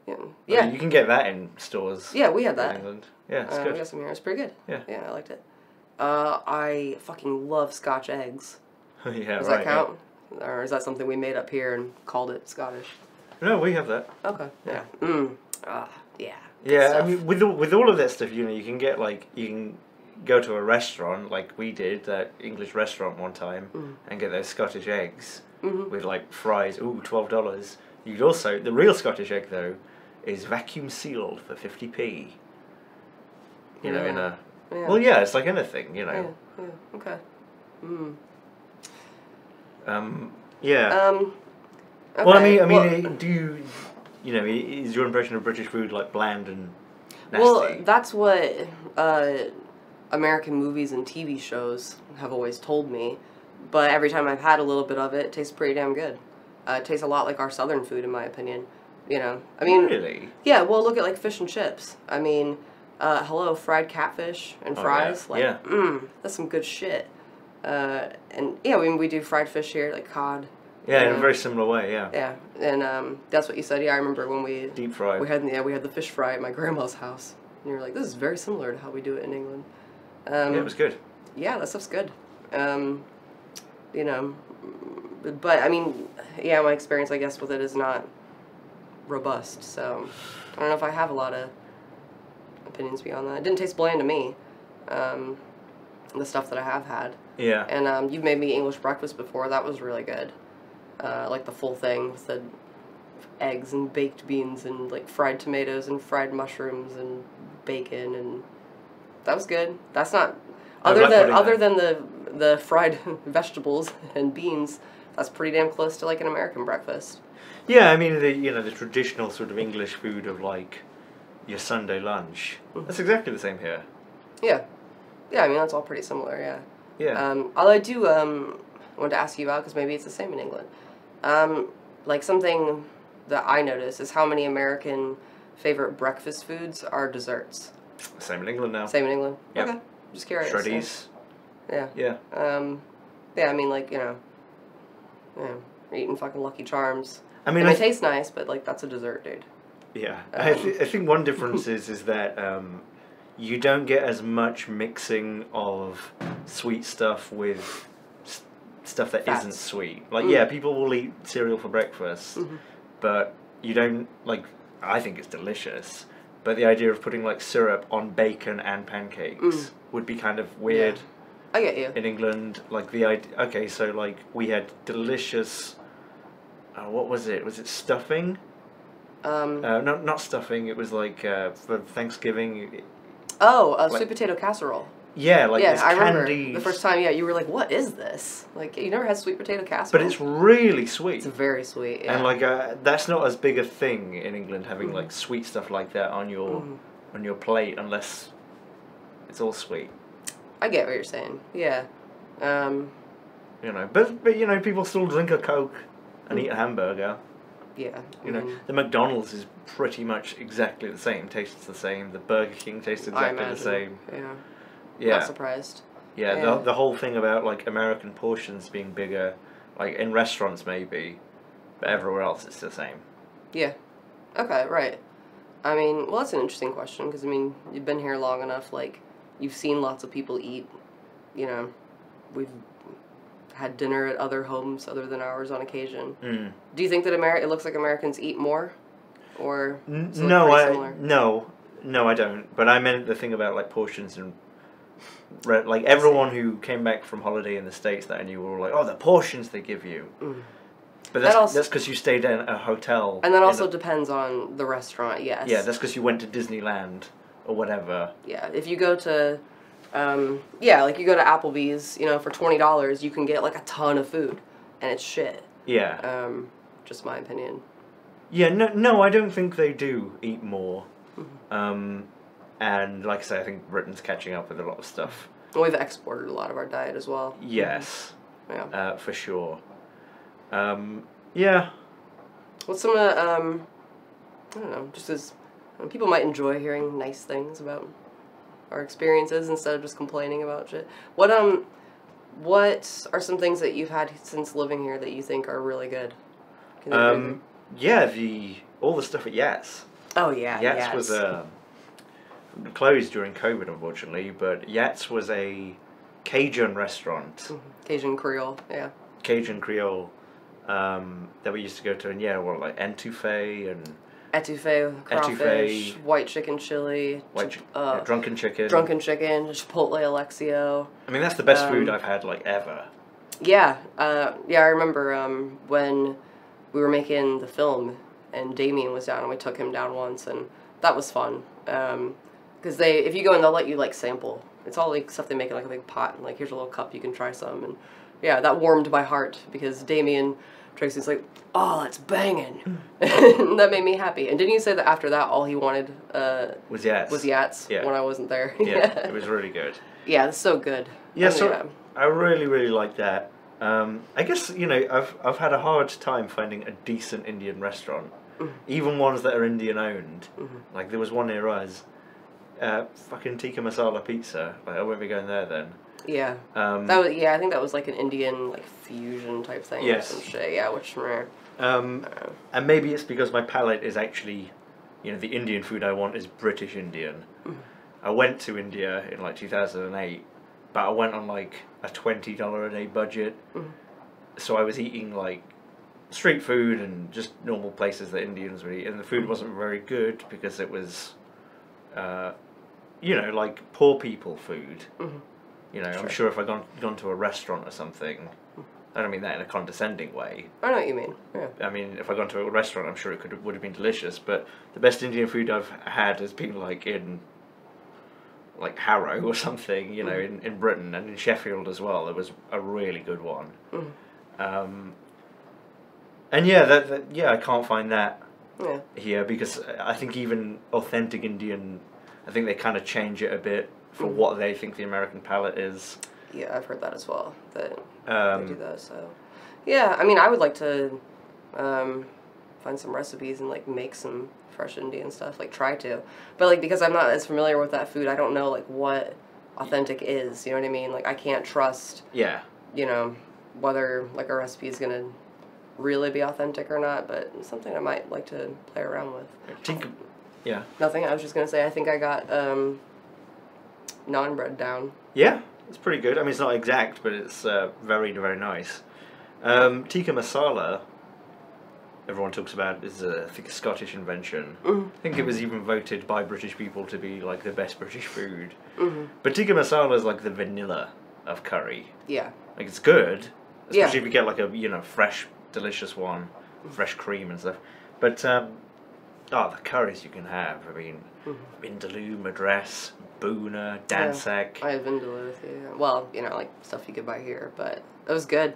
Yeah. Yeah. You can get that in stores. Yeah, we had that. In England. Yeah, it's good. We got some here. It's pretty good. Yeah. Yeah, I liked it. I fucking love Scotch eggs. Yeah, Does right. that count? Yeah. Or is that something we made up here and called it Scottish? No, we have that. Okay. Yeah. Yeah. Yeah, I mean, with all of that stuff, you know, you can get, like, you can go to a restaurant, like we did, that English restaurant one time, and get those Scottish eggs with, like, fries, $12. You could also, the real Scottish egg, though, is vacuum sealed for 50p. You know, in a... Yeah. Well, yeah, it's like anything, you know. Yeah, okay. Yeah. Okay. Well, I mean, do you know, is your impression of British food, like, bland and nasty? Well, that's what American movies and TV shows have always told me. But every time I've had a little bit of it, it tastes pretty damn good. It tastes a lot like our southern food, in my opinion. You know, I mean... Really? Yeah, well, look at, like, fish and chips. I mean, hello, fried catfish and fries. Yeah. Like, that's some good shit. And, yeah, I mean, we do fried fish here, like cod. Yeah, in a very similar way, yeah. Yeah, and that's what you said. Yeah, I remember when we... Deep fried. We had the fish fry at my grandma's house. And you were like, this is very similar to how we do it in England. Yeah, it was good. Yeah, that stuff's good. You know, but, I mean, yeah, my experience, I guess, with it is not robust, so I don't know if I have a lot of opinions beyond that. It didn't taste bland to me, the stuff that I have had. Yeah. And you've made me English breakfast before. That was really good. Like the full thing with the eggs and baked beans and like fried tomatoes and fried mushrooms and bacon, and that was good. That's not other than the fried vegetables and beans. That's pretty damn close to like an American breakfast. Yeah, I mean the traditional sort of English food of like your Sunday lunch. That's exactly the same here. Yeah, yeah. I mean that's all pretty similar. Yeah. Yeah. Although I do want to ask you about, because maybe it's the same in England. Like something that I notice is how many American favorite breakfast foods are desserts. Same in England now. Same in England. Yep. Okay. Just curious. Shreddies. Yeah. Yeah. Yeah. I mean, like you're eating fucking Lucky Charms. I mean, it tastes nice, but like that's a dessert, dude. Yeah. I think one difference is that you don't get as much mixing of sweet stuff with stuff that isn't sweet. Like, yeah, people will eat cereal for breakfast, but you don't, like, I think it's delicious, but the idea of putting, like, syrup on bacon and pancakes would be kind of weird. I get you. In England, like the idea. Okay, so like we had delicious. What was it? Was it stuffing? Not stuffing. It was like for Thanksgiving. Sweet like, potato casserole. Yeah, like Yeah, this I remember candied. the first time. Yeah, you were like, "What is this?" Like, you never had sweet potato casserole. But it's really sweet. It's very sweet. Yeah. And like that's not as big a thing in England, having like sweet stuff like that on your plate, unless it's all sweet. I get what you're saying. Yeah. You know, but you know, people still drink a Coke and eat a hamburger. Yeah. You know, the McDonald's is pretty much exactly the same. Tastes the same. The Burger King tastes exactly the same. Yeah. Yeah. Not surprised. Yeah. Yeah. The whole thing about like American portions being bigger, like in restaurants maybe, but everywhere else it's the same. Yeah. Okay. Right. I mean, well, that's an interesting question because I mean, you've been here long enough. Like, you've seen lots of people eat. You know, we've had dinner at other homes other than ours on occasion. Do you think that it looks like Americans eat more, or no, I don't. But I meant the thing about like portions and like everyone who came back from holiday in the States that I knew were like, oh, the portions they give you. But that's because you stayed in a hotel. And that also depends on the restaurant. Yes. Yeah, that's because you went to Disneyland or whatever. Yeah, if you go to. Like you go to Applebee's, you know, for $20, you can get like a ton of food, and it's shit. Yeah. Just my opinion. Yeah, no, I don't think they do eat more. And like I say, I think Britain's catching up with a lot of stuff. We've exported a lot of our diet as well. Yes. Yeah. For sure. Yeah. What's some of I don't know, just as people might enjoy hearing nice things about our experiences instead of just complaining about shit. What are some things that you've had since living here that you think are really good? All the stuff at Yats. Oh yeah, Yats was closed during COVID, unfortunately, but Yats was a Cajun restaurant. Cajun Creole, yeah. Cajun Creole that we used to go to, and like etouffee and Etouffee, crawfish, white chicken chili, drunken chicken, Chipotle Alexio. I mean, that's the best food I've had like ever. Yeah, I remember when we were making the film and Damien was down and we took him down once and that was fun. Because if you go in, they'll let you like sample. It's all like stuff they make in like a big pot and like here's a little cup, you can try some. And yeah, that warmed my heart because Damien Tracy's like, oh, that's banging. That made me happy. And didn't you say that after that, all he wanted was Yats when I wasn't there? Yeah, it was really good. Yeah, it's so good. Yeah, I really, really like that. I guess, you know, I've had a hard time finding a decent Indian restaurant, even ones that are Indian owned. Like there was one near us, fucking tikka masala pizza. Like I won't be going there then. Yeah. I think that was like an Indian like fusion type thing or some shit. Yeah, which and maybe it's because my palate is actually, you know, the Indian food I want is British Indian. I went to India in like 2008, but I went on like a $20 a day budget. So I was eating like street food and just normal places that Indians would eat, and the food wasn't very good because it was, you know, like poor people food. You know, I'm sure if I'd gone to a restaurant or something, I don't mean that in a condescending way. I know what you mean. Yeah. I mean, if I'd gone to a restaurant, I'm sure it would have been delicious. But the best Indian food I've had has been like in like Harrow or something, you know, in Britain and in Sheffield as well. There was a really good one. And I can't find that here because I think even authentic Indian, I think they kind of change it a bit for what they think the American palate is. Yeah, I've heard that as well, that they do that, so... Yeah, I mean, I would like to find some recipes and, like, make some fresh Indian stuff, like, try to. But, like, because I'm not as familiar with that food, I don't know, like, what authentic is, you know what I mean? Like, I can't trust, you know, whether, like, a recipe is gonna really be authentic or not, but it's something I might like to play around with. Nothing, I was just gonna say, I think I got, naan bread down. Yeah, it's pretty good. I mean, it's not exact, but it's very, very nice. Tikka masala, everyone talks about, is I think a Scottish invention. I think it was even voted by British people to be like the best British food. But tikka masala is like the vanilla of curry. Yeah. Like, it's good, Yeah. especially if you get like a, you know, fresh, delicious one, fresh cream and stuff. But, the curries you can have, I mean, Vindaloo, Madras, Boona, Dansek. I have Vindaloo with you. Well, you know, like stuff you could buy here, but it was good.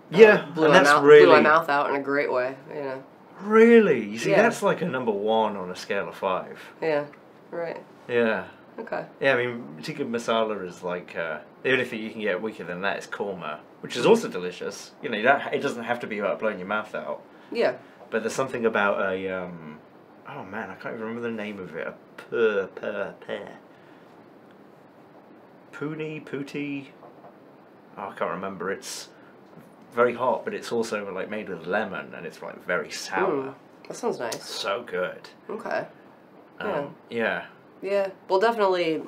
Yeah, blew and my blew my mouth out in a great way, you know. Really? You see, Yeah. that's like a number 1 on a scale of 5. Yeah, right. Yeah. Okay. Yeah, I mean, tikka masala is like, the only thing you can get weaker than that is korma, which is also delicious. You know, it doesn't have to be about blowing your mouth out. Yeah. But there's something about a, oh man, I can't even remember the name of it. A Puti. Oh, I can't remember. It's very hot, but it's also like made with lemon, and it's like very sour. That sounds nice. So good. Okay. Yeah. Yeah. Well, definitely,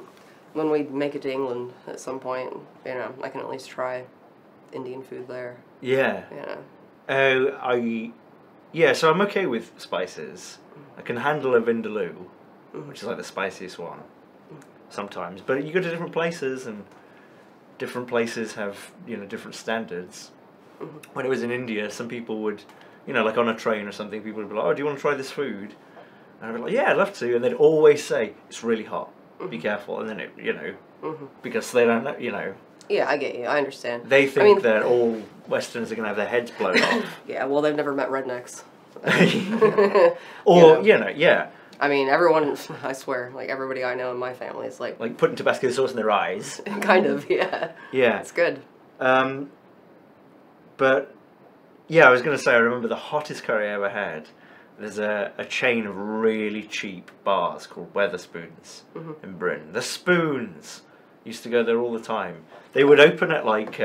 when we make it to England at some point, you know, I can at least try Indian food there. Yeah. Yeah. Yeah, so I'm okay with spices. I can handle a vindaloo, which is like the spiciest one, sometimes. But you go to different places, and different places have, you know, different standards. When it was in India, some people would, you know, like on a train or something, people would be like, oh, do you want to try this food? And I'd be like, yeah, I'd love to. And they'd always say, it's really hot, be careful. And then, it, you know, because they don't know, you know. Yeah, I get you. I understand. They think that all Westerners are going to have their heads blown off. Yeah, well, they've never met rednecks. Or, you know, yeah. I mean, everyone, I swear, like, everybody I know in my family is like... Like putting Tabasco sauce in their eyes. Kind of, yeah. Yeah. It's good. But, yeah, I was going to say, I remember the hottest curry I ever had. There's a chain of really cheap bars called Weatherspoons in Britain. The Spoons! Used to go there all the time. They would open at like,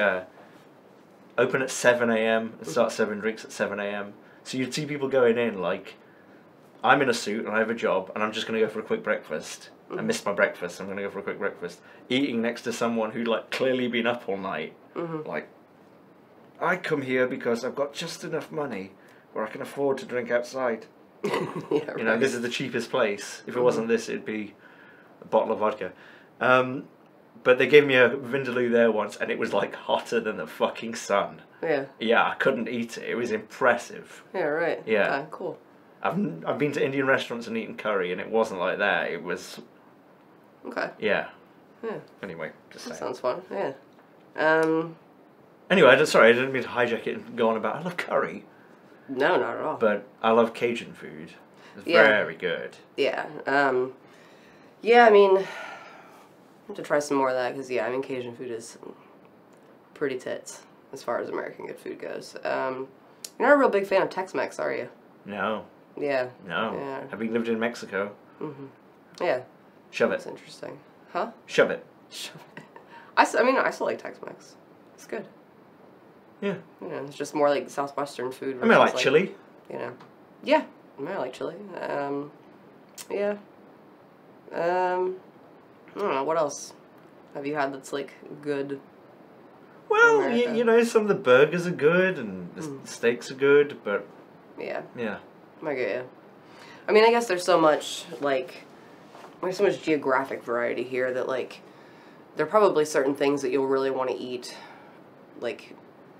open at 7 a.m. and start serving drinks at 7 a.m. So you'd see people going in like, I'm in a suit and I have a job and I'm just going to go for a quick breakfast. I missed my breakfast, I'm going to go for a quick breakfast. Eating next to someone who'd like clearly been up all night. Like, I come here because I've got just enough money where I can afford to drink outside. Yeah, You know, this is the cheapest place. If it wasn't this, it'd be a bottle of vodka. But they gave me a vindaloo there once, and it was like hotter than the fucking sun. Yeah. Yeah, I couldn't eat it. It was impressive. Yeah, right. Yeah. Okay, cool. I've been to Indian restaurants and eaten curry, and it wasn't like that. It was... Okay. Yeah. Yeah. Anyway, just saying. That sounds fun, yeah. Anyway, sorry, I didn't mean to hijack it and go on about, I love curry. No, not at all. But I love Cajun food. It's Yeah. very good. Yeah. Yeah, I mean, I have to try some more of that, because, yeah, I mean, Cajun food is pretty tits, as far as American good food goes. You're not a real big fan of Tex-Mex, are you? No. Yeah. No. Yeah. Having lived in Mexico. Yeah. Shove it. That's interesting. Huh? Shove it. I mean, I still like Tex-Mex. It's good. Yeah. You know, it's just more like Southwestern food. I mean, I like versus, chili. You know. Yeah. I mean, I like chili. Yeah. I don't know, what else have you had that's, like, good? Well, you know, some of the burgers are good and the steaks are good, but... Yeah. Yeah. I get you. I mean, I guess there's so much, like, there's so much geographic variety here that, like, there are probably certain things that you'll really want to eat, like,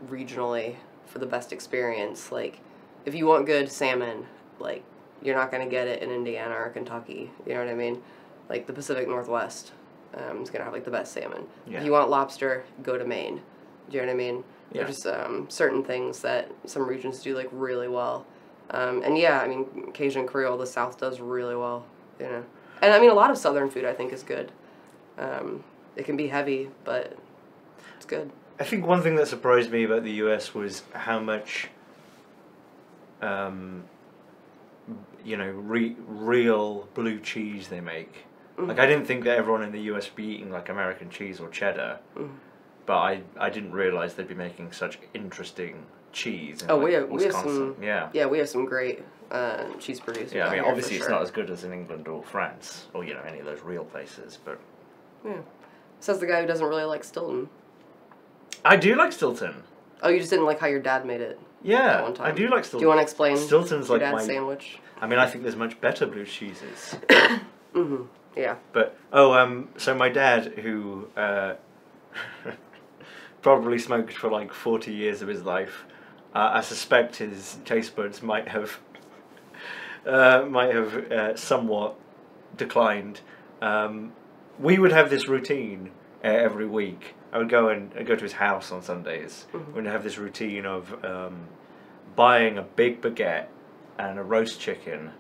regionally for the best experience. Like, if you want good salmon, like, you're not going to get it in Indiana or Kentucky. You know what I mean? Like, the Pacific Northwest is going to have, like, the best salmon. Yeah. If you want lobster, go to Maine. Do you know what I mean? Yeah. There's certain things that some regions do, like, really well. And, yeah, I mean, Cajun Creole, the South does really well, you know. And, I mean, a lot of Southern food, I think, is good. It can be heavy, but it's good. I think one thing that surprised me about the US was how much, you know, real blue cheese they make. Like, I didn't think that everyone in the US would be eating, like, American cheese or cheddar. But I didn't realise they'd be making such interesting cheese in, we have Wisconsin. some Yeah, we have some great cheese producers. Yeah, I out mean, here, obviously for it's sure. not as good as in England or France, or, you know, any of those real places, but... Yeah. Says the guy who doesn't really like Stilton. I do like Stilton. Oh, you just didn't like how your dad made it? Yeah, one time. I do like Stilton. Do you want to explain Stilton's your like dad's my... sandwich? I mean, I think there's much better blue cheeses. Yeah. But, so my dad, who... probably smoked for like 40 years of his life. I suspect his taste buds might have somewhat declined. We would have this routine every week. I'd go to his house on Sundays. We'd have this routine of buying a big baguette and a roast chicken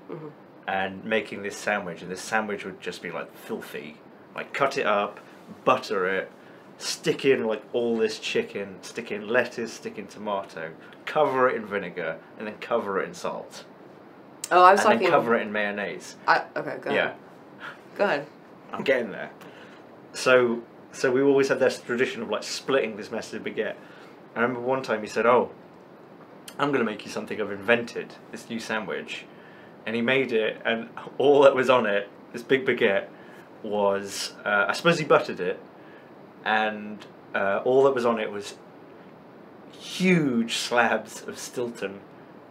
and making this sandwich, and this sandwich would just be like filthy. Like cut it up, butter it, stick in like all this chicken, stick in lettuce, stick in tomato, cover it in vinegar, and then cover it in salt. Oh, I was and talking. then cover it in mayonnaise. Okay, go ahead. Yeah. Go ahead. I'm getting there. So we always had this tradition of like splitting this massive baguette. I remember one time he said, "Oh, I'm going to make you something I've invented, this new sandwich." And he made it, and all that was on it, this big baguette, was, I suppose he buttered it, and all that was on it was huge slabs of Stilton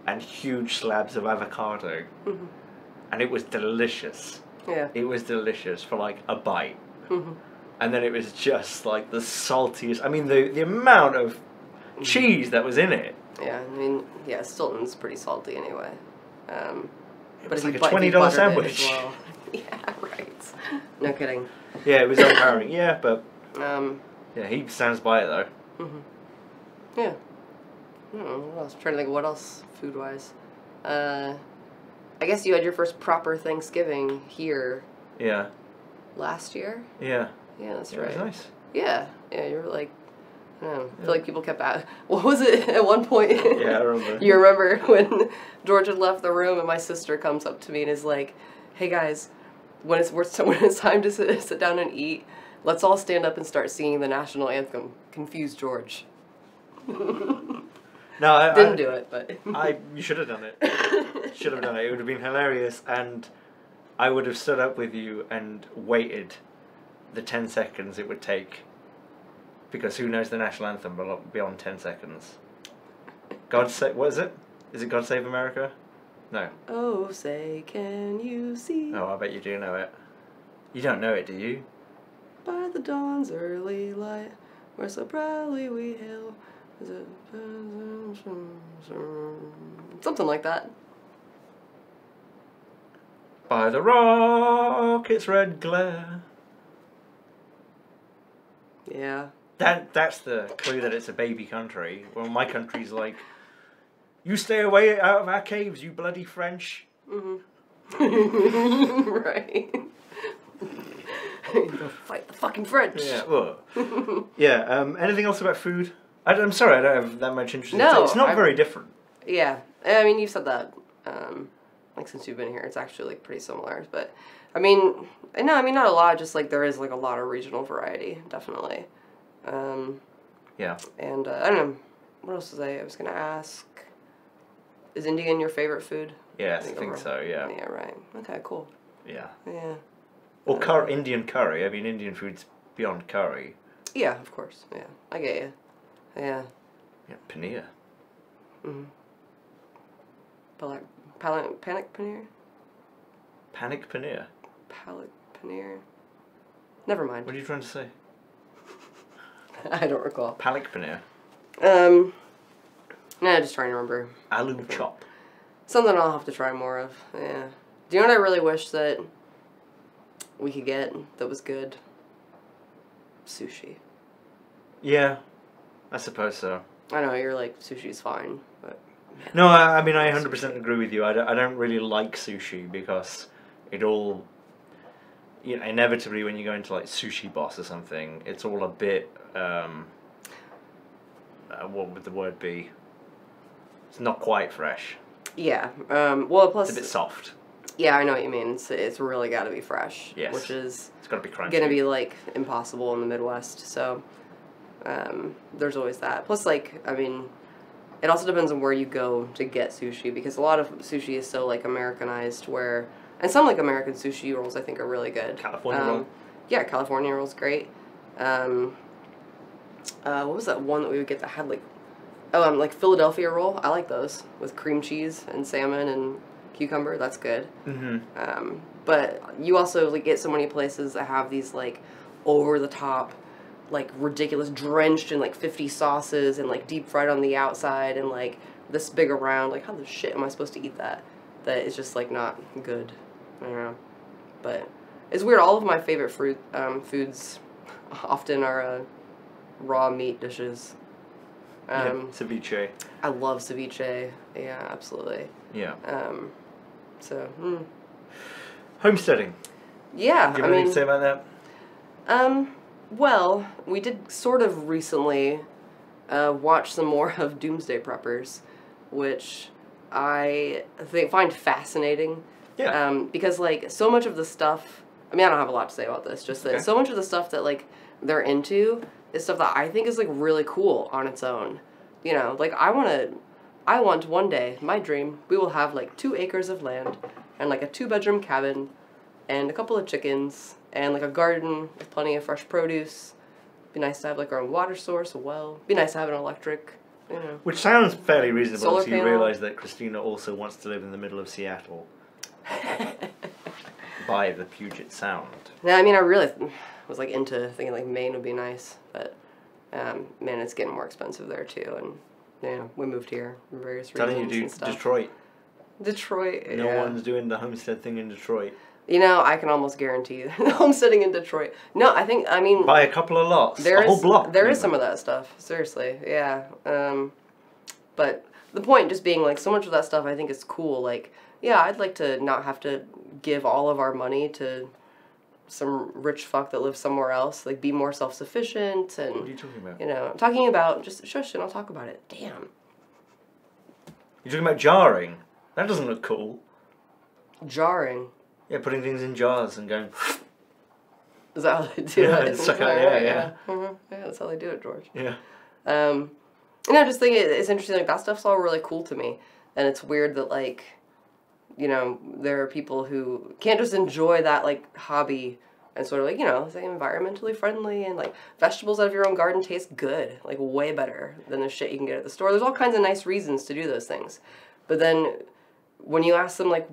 and huge slabs of avocado. And it was delicious. Yeah. It was delicious for like a bite. And then it was just like the saltiest, I mean the amount of cheese that was in it. Yeah, I mean, yeah, Stilton's pretty salty anyway. It was like a $20 sandwich. Well. Yeah, right. No kidding. Yeah, it was empowering. Yeah, but yeah, he stands by it though. Yeah. I don't know what else. I'm trying to think of what else food wise. I guess you had your first proper Thanksgiving here. Yeah. Last year. Yeah. Yeah, that's It right. was nice. Yeah, yeah. You were like, I don't know. I feel like people kept at. What was it at one point? Yeah, I remember. You remember when George had left the room and my sister comes up to me and is like, "Hey guys, when it's time to sit down and eat, let's all stand up and start singing the national anthem." Confused George. No, I didn't do it, but you should have done it. Should have done it. It would have been hilarious, and I would have stood up with you and waited the 10 seconds it would take, because who knows the national anthem beyond 10 seconds? God save, what is it? Is it God Save America? No. Oh, say, can you see? Oh, I bet you do know it. You don't know it, do you? By the dawn's early light, we're so proudly we hail. Something like that. By the rocket's red glare. Yeah. That's the clue that it's a baby country. Well, my country's like, you stay away out of our caves, you bloody French. Right. Go fight the fucking French. Yeah. Well, yeah. Anything else about food? I'm sorry, I don't have that much interest. No, it's not very different. Yeah, I mean, you've said that. Like since you've been here, it's actually like pretty similar. But I mean, no, I mean not a lot. Just like there is like a lot of regional variety, definitely. Yeah. And I don't know. What else was I was gonna ask? Is Indian your favorite food? Yes, I think so. Yeah. Yeah. Right. Okay. Cool. Yeah. Yeah. Or Indian curry. I mean, Indian food's beyond curry. Yeah, of course. Yeah, I get you. Yeah. Yeah, paneer. Panic paneer? Panic paneer? Palate paneer? Never mind. What are you trying to say? I don't recall. Panic paneer? No, just trying to remember. Aloo chop. Something I'll have to try more of. Yeah. Do you know what I really wish that we could get that was good? Sushi. Yeah, I suppose so. I know, you're like, sushi's fine, but... Man, no, I mean, I 100% agree with you. I don't really like sushi because it all... You know, inevitably when you go into like Sushi Boss or something, it's all a bit... what would the word be? It's not quite fresh. Yeah, well, plus... It's a bit soft. Yeah, I know what you mean. It's really got to be fresh. Yes. Which is... It's got to be crunchy. Gonna be, like, impossible in the Midwest, so... there's always that. Plus, like, I mean, it also depends on where you go to get sushi, because a lot of sushi is so, like, Americanized where... And some, like, American sushi rolls I think are really good. California roll? Yeah, California roll's great. What was that one that we would get that had, like... Oh, like, Philadelphia roll. I like those. With cream cheese and salmon and cucumber. That's good. But you also, like, get so many places that have these, like, over-the-top... like ridiculous, drenched in like 50 sauces and like deep fried on the outside and like this big around. Like, how the shit am I supposed to eat that? That is just like not good. I don't know. But it's weird. All of my favorite foods often are raw meat dishes. Ceviche. I love ceviche. Yeah, absolutely. Yeah. Homesteading. Yeah, Do you have anything to say about that? Well, we did sort of recently watch some more of Doomsday Preppers, which I find fascinating. Yeah. Because like so much of the stuff, I mean, I don't have a lot to say about this. Just that so much of the stuff that like they're into is stuff that I think is like really cool on its own. You know, like I want one day, my dream, we will have like 2 acres of land and like a 2-bedroom cabin and a couple of chickens and like a garden with plenty of fresh produce. Be nice to have like our own water source, a well. Be nice to have an electric, you know. Which sounds fairly reasonable Solar until you panel. realise that Christina also wants to live in the middle of Seattle. By the Puget Sound. Yeah, I mean, I really was like into thinking like Maine would be nice, but man, it's getting more expensive there too, and yeah, we moved here for various reasons. Telling you, and stuff. Detroit. No one's doing the homestead thing in Detroit. You know, I can almost guarantee you, homesteading in Detroit. No, I mean, buy a couple of lots, a whole block. There is some of that stuff. Seriously, yeah. But the point just being like, so much of that stuff I think is cool. Like, yeah, I'd like to not have to give all of our money to some rich fuck that lives somewhere else. Like, be more self-sufficient and... What are you talking about? You know, I'm talking about... Just shush and I'll talk about it. Damn. You're talking about jarring? That doesn't look cool. Jarring? Yeah, putting things in jars and going... Is that how they do yeah, it? Suck out, yeah. Mm-hmm. Yeah, that's how they do it, George. Yeah. You know, just think it's interesting. Like, that stuff's all really cool to me. And it's weird that, like... You know, there are people who can't just enjoy that, like, hobby and sort of, like, you know, it's like environmentally friendly and, like, vegetables out of your own garden taste good. Like, way better than the shit you can get at the store. There's all kinds of nice reasons to do those things. But then when you ask them, like,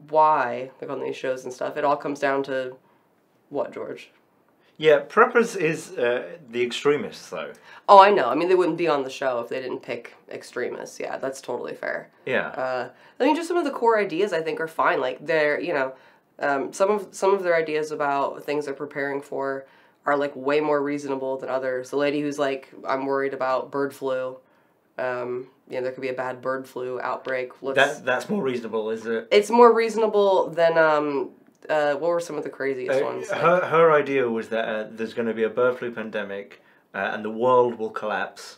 why, like, on these shows and stuff, it all comes down to what, George? Yeah, Preppers is the extremists, though. Oh, I know. I mean, they wouldn't be on the show if they didn't pick extremists. Yeah, that's totally fair. Yeah. I mean, just some of the core ideas I think are fine. Like, they're, you know, some of their ideas about things they're preparing for are, like, way more reasonable than others. The lady who's like, I'm worried about bird flu. You know, there could be a bad bird flu outbreak. That's more reasonable, is it? It's more reasonable than, what were some of the craziest ones? Her idea was that there's going to be a bird flu pandemic and the world will collapse.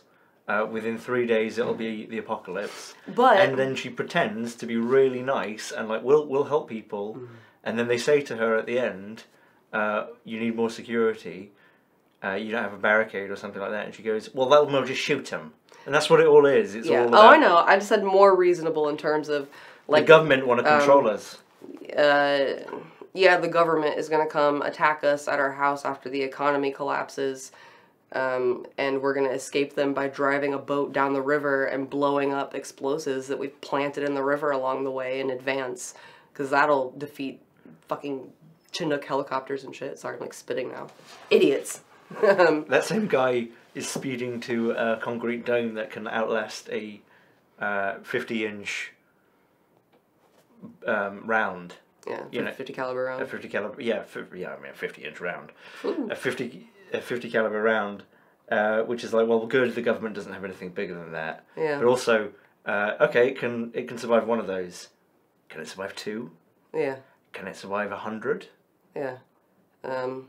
Within 3 days it'll be the apocalypse. And then she pretends to be really nice and like, we'll help people. Mm. And then they say to her at the end, you need more security. You don't have a barricade or something like that. And she goes, well, we'll just shoot them. And that's what it all is. It's all about... Oh, I know. I just said more reasonable in terms of like... The government want to control us. Yeah, the government is going to come attack us at our house after the economy collapses, and we're going to escape them by driving a boat down the river and blowing up explosives that we've planted in the river along the way in advance, because that'll defeat fucking Chinook helicopters and shit. Sorry, I'm like spitting now. Idiots. That same guy is speeding to a concrete dome that can outlast a 50-inch round. Yeah, 50 caliber round. A 50 caliber, I mean a 50-inch round. Ooh. A 50 caliber round, which is like, well, good, the government doesn't have anything bigger than that. Yeah. But also, okay, it can survive one of those. Can it survive 2? Yeah. Can it survive 100? Yeah. And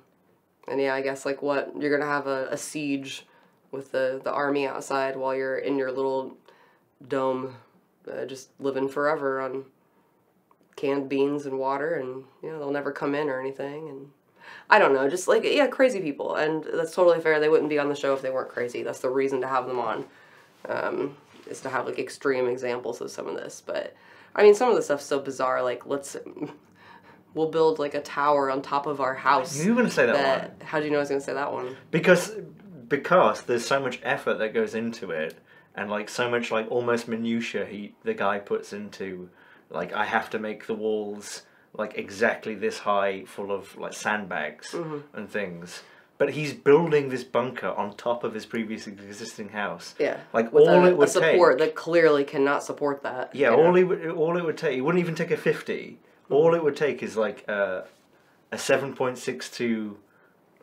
yeah, I guess like what you're gonna have a siege with the army outside while you're in your little dome, just living forever on canned beans and water, and you know they'll never come in or anything, and I don't know, just like, yeah, crazy people, and that's totally fair. They wouldn't be on the show if they weren't crazy. That's the reason to have them on, is to have like extreme examples of some of this. But I mean, some of the stuff's so bizarre. Like, we'll build like a tower on top of our house. You were going to say that one. How do you know I was going to say that one? Because there's so much effort that goes into it, and like so much like almost minutia the guy puts into. Like, I have to make the walls, like, exactly this high, full of, like, sandbags and things. But he's building this bunker on top of his previous existing house. Yeah. Like, With all it would a support take... that clearly cannot support that. Yeah, all it would take... It wouldn't even take a 50. All it would take is, like, a 7.62,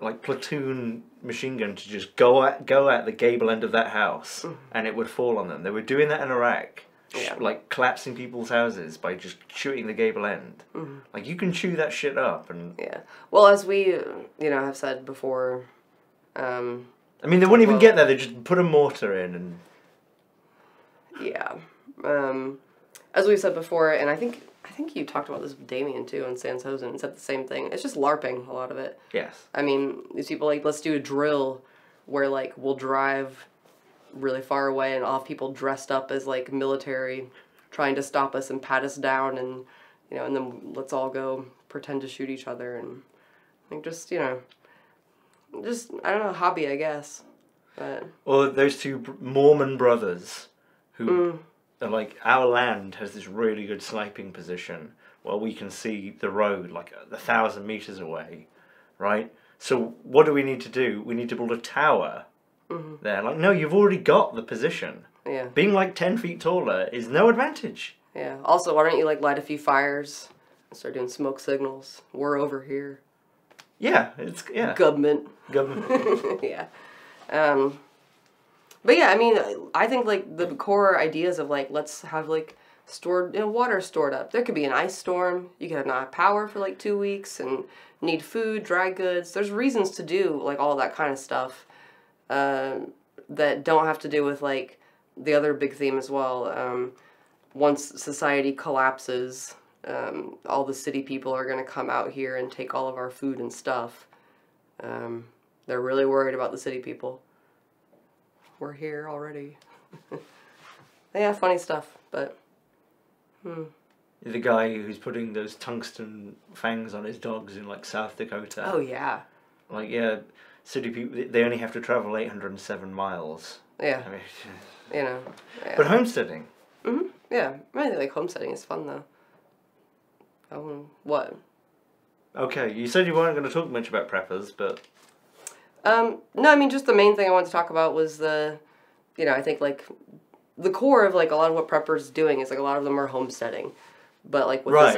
like, platoon machine gun to just go at the gable end of that house, and it would fall on them. They were doing that in Iraq. Yeah. Like, collapsing people's houses by just shooting the gable end. Like, you can chew that shit up, and... Yeah. Well, as we, have said before... I mean, they wouldn't even get there, they just put a mortar in, and... Yeah. As we've said before, and I think you talked about this with Damien, too, on Sans Hosen, and said the same thing. It's just LARPing, a lot of it. Yes. I mean, these people, like, let's do a drill where, like, we'll drive really far away and I'll have people dressed up as, like, military trying to stop us and pat us down, and, and then let's all go pretend to shoot each other, and, like, just, I don't know, a hobby, I guess. But... Or those two Mormon brothers who are like, our land has this really good sniping position where we can see the road like 1,000 meters away, right? So what do we need to do? We need to build a tower there. Like, no, you've already got the position. Yeah. Being like 10 feet taller is no advantage. Yeah. Also, why don't you, like, light a few fires and start doing smoke signals? We're over here. Yeah, Government. Yeah. But yeah, I mean, I think, like, the core ideas of, like, let's have, like, stored, water stored up. There could be an ice storm. You could not have power for, like, 2 weeks and need food, dry goods. There's reasons to do, like, all that kind of stuff that don't have to do with, like, the other big theme as well. Once society collapses, all the city people are going to come out here and take all of our food and stuff. They're really worried about the city people. We're here already. Yeah, funny stuff, but... The guy who's putting those tungsten fangs on his dogs in, like, South Dakota. Oh, yeah. Like, yeah, city people, they only have to travel 807 miles. Yeah. I mean, Yeah. But homesteading. Yeah, I think, like, homesteading is fun, though. What? Okay, you said you weren't going to talk much about preppers, but... No, I mean, just the main thing I wanted to talk about was the, I think, like, the core of, like, a lot of what preppers doing is, like, a lot of them are homesteading. But, like, with this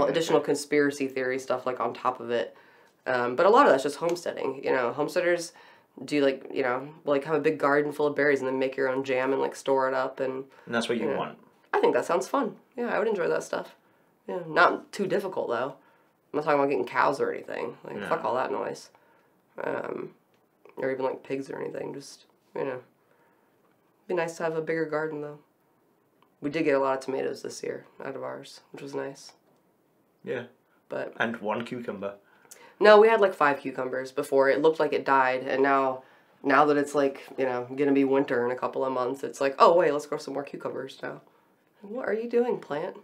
additional conspiracy theory stuff, like, on top of it. But a lot of that's just homesteading. Homesteaders do, like, like, have a big garden full of berries and then make your own jam and, like, store it up. And that's what you want. I think that sounds fun. Yeah, I would enjoy that stuff. Yeah, not too difficult, though. I'm not talking about getting cows or anything. Like, fuck all that noise. Or even, like, pigs or anything. Just, be nice to have a bigger garden, though. We did get a lot of tomatoes this year out of ours, which was nice. Yeah. But... And 1 cucumber. No, we had, like, 5 cucumbers before. It looked like it died, and now that it's, like, gonna be winter in a couple of months, it's like, oh, wait, let's grow some more cucumbers now. What are you doing, plant?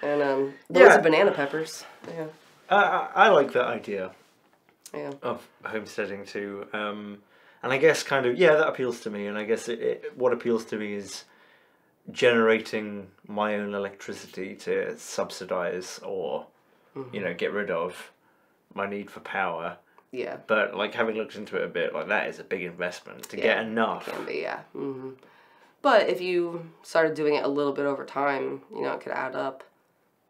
And, loads of banana peppers. Yeah. I like that idea. Yeah. Of homesteading too, and I guess kind of that appeals to me, and I guess what appeals to me is generating my own electricity to subsidize or get rid of my need for power. Yeah. But like having looked into it a bit, like that is a big investment to get enough. It can be, yeah. But if you started doing it a little bit over time, it could add up.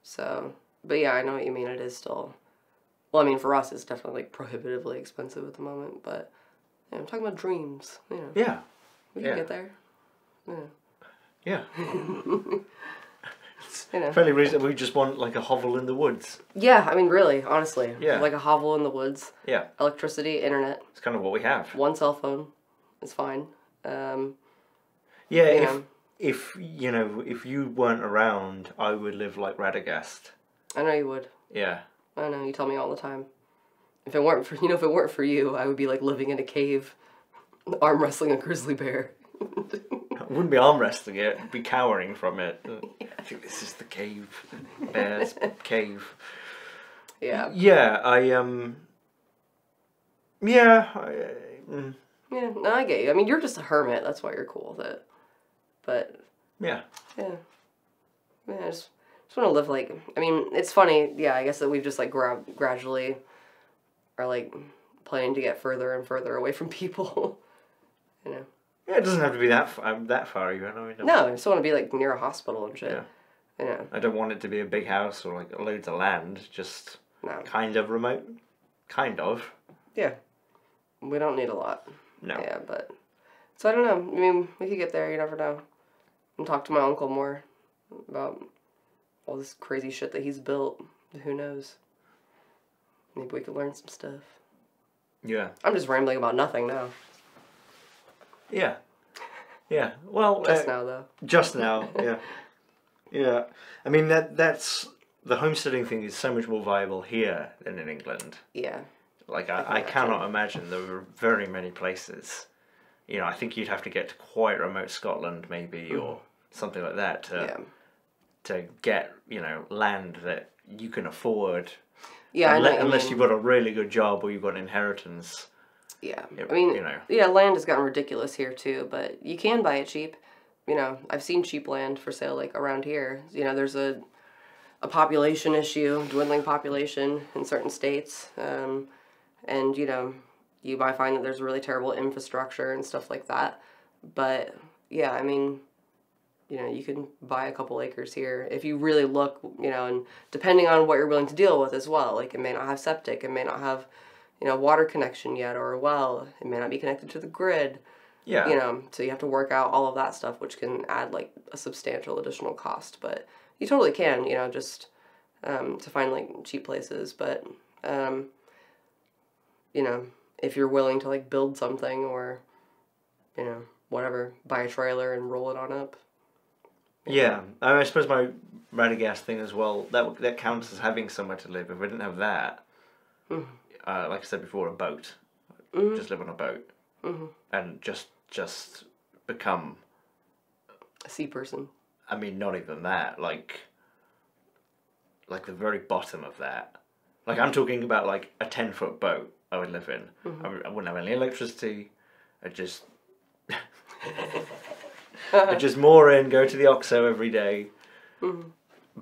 So, but yeah, I know what you mean. It is still. Well, I mean, for us, it's definitely, like, prohibitively expensive at the moment, but, I'm talking about dreams, Yeah. We can get there. Yeah. Fairly reasonable. We just want, like, a hovel in the woods. Yeah, I mean, really, honestly. Yeah. Like a hovel in the woods. Yeah. Electricity, internet. It's kind of what we have. 1 cell phone is fine. If you weren't around, I would live like Radagast. I know you would. Yeah. I know, you tell me all the time. If it weren't for you, I would be, like, living in a cave, arm wrestling a grizzly bear. I wouldn't be arm wrestling it, I'd be cowering from it. I think this is the cave. Bear's cave. Yeah. Yeah, Yeah, no, I get you. I mean, you're just a hermit, that's why you're cool with it. But... Yeah. Yeah. Yeah, I just want to live, like... I mean, it's funny, I guess that we've just, like, gradually are like planning to get further and further away from people. You know. Yeah, it doesn't have to be that far even. I mean, No, I just want to be like near a hospital and shit. Yeah. You know. I don't want it to be a big house or like loads of land. Just kind of remote. Kind of. Yeah. We don't need a lot. No. Yeah, but... So I don't know. I mean, we could get there. You never know. And talk to my uncle more about all this crazy shit that he's built. Who knows? Maybe we could learn some stuff. Yeah. I'm just rambling about nothing now. Yeah. Yeah. Well... Just now, though. Just now, yeah. Yeah. I mean, that's... The homesteading thing is so much more viable here than in England. Yeah. Like, I cannot imagine there were very many places. You know, I think you'd have to get to quite remote Scotland, maybe, or something like that to get, you know, land that you can afford. Yeah, unless you've got a really good job or you've got an inheritance. Yeah. I mean, you know. Yeah, land has gotten ridiculous here, too, but you can buy it cheap. You know, I've seen cheap land for sale, like, around here. You know, there's a population issue, dwindling population in certain states. And, you know, you might find that there's really terrible infrastructure and stuff like that. But, yeah, I mean, you know, you can buy a couple acres here if you really look, you know, and depending on what you're willing to deal with as well. Like, it may not have septic, it may not have, you know, water connection yet or a well. It may not be connected to the grid. Yeah. You know, so you have to work out all of that stuff, which can add, like, a substantial additional cost. But you totally can, you know, just to find, like, cheap places. But, you know, if you're willing to, like, build something or, you know, whatever, buy a trailer and roll it on up. Yeah. I suppose my Radagast thing as well, that counts as having somewhere to live. If I didn't have that, like I said before, a boat. Just live on a boat. And just become... A sea person. I mean, not even that. Like the very bottom of that. Like, I'm talking about, like, a 10-foot boat I would live in. I wouldn't have any electricity. I'd just moor in, go to the OXO every day,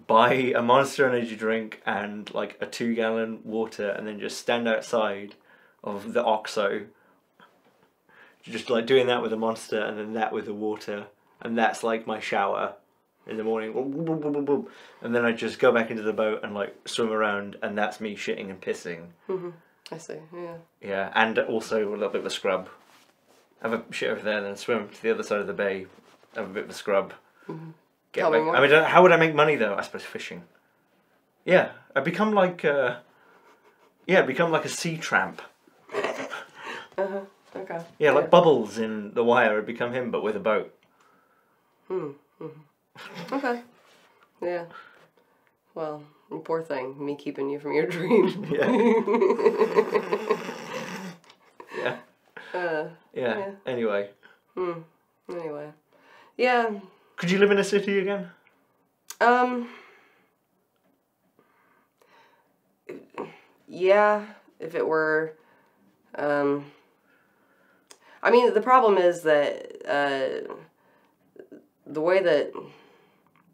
buy a Monster Energy drink and, like, a 2-gallon water, and then just stand outside of the OXO, just, like, doing that with a Monster and then that with the water, and that's, like, my shower in the morning, and then I just go back into the boat and, like, swim around, and that's me shitting and pissing. I see, yeah. Yeah, and also a little bit of a scrub. Have a shit over there, then swim to the other side of the bay, have a bit of a scrub. Get back. I mean, how would I make money though? I suppose fishing. Yeah, I become like a sea tramp. Okay. Yeah, like Bubbles in The Wire. I'd become him, but with a boat. Okay. Yeah. Well, poor thing, me keeping you from your dream. Yeah. Anyway. Anyway. Yeah. Could you live in a city again? Yeah, if it were, I mean, the problem is that, the way that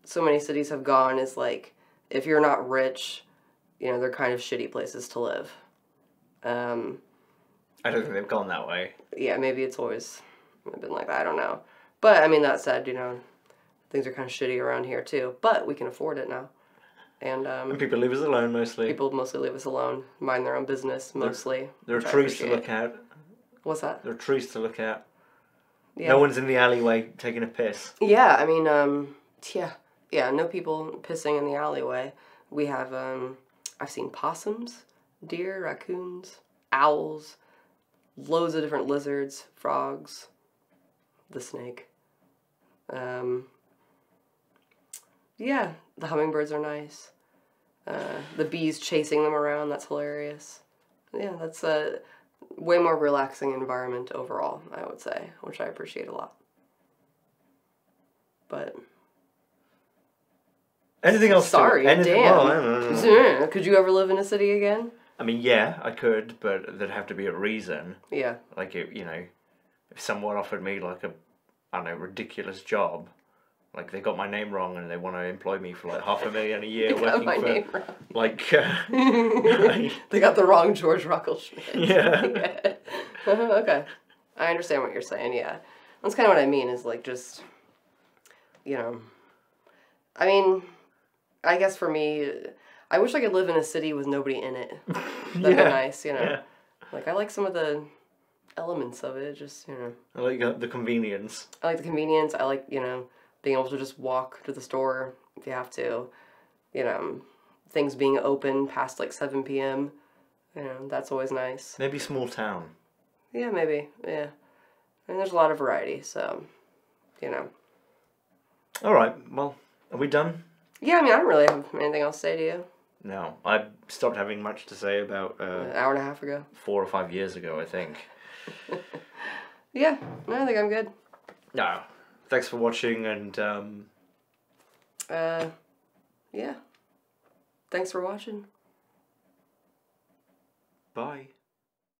so many cities have gone is, like, if you're not rich, you know, they're kind of shitty places to live. I don't think they've gone that way. Yeah, maybe it's always been like that, I don't know. But, I mean, that said, you know, things are kind of shitty around here, too. But we can afford it now. And people leave us alone, mostly. People mostly leave us alone, mind their own business, mostly. There are trees to look at. What's that? There are trees to look at. Yeah. No one's in the alleyway taking a piss. Yeah, I mean, yeah, no people pissing in the alleyway. We have, I've seen possums, deer, raccoons, owls, loads of different lizards, frogs, the snake. Yeah, the hummingbirds are nice. The bees chasing them around, that's hilarious. Yeah, that's a way more relaxing environment overall, I would say, which I appreciate a lot. But... Anything else? Sorry, damn. Well, could you ever live in a city again? I mean, yeah, I could, but there'd have to be a reason. Like, they got my name wrong and they want to employ me for like $500,000 a year They got working my for, name wrong. like, They got the wrong George Rockall-Schmidt. yeah. Okay. I understand what you're saying, yeah. That's kind of what I mean, is like just, you know, I mean, I guess for me, I wish I could live in a city with nobody in it. That'd be nice, you know. Yeah. Like, I like some of the elements of it, just, you know. I like the convenience. I like the convenience. I like, you know, being able to just walk to the store if you have to. You know, things being open past like 7 p.m. You know, that's always nice. Maybe small town. Yeah, maybe. Yeah. I mean, there's a lot of variety, so, you know. All right. Well, are we done? Yeah, I mean, I don't really have anything else to say to you. No. I stopped having much to say about... An hour and a half ago. 4 or 5 years ago, I think. Yeah. No, I think I'm good. No. Thanks for watching, and... yeah. Thanks for watching. Bye.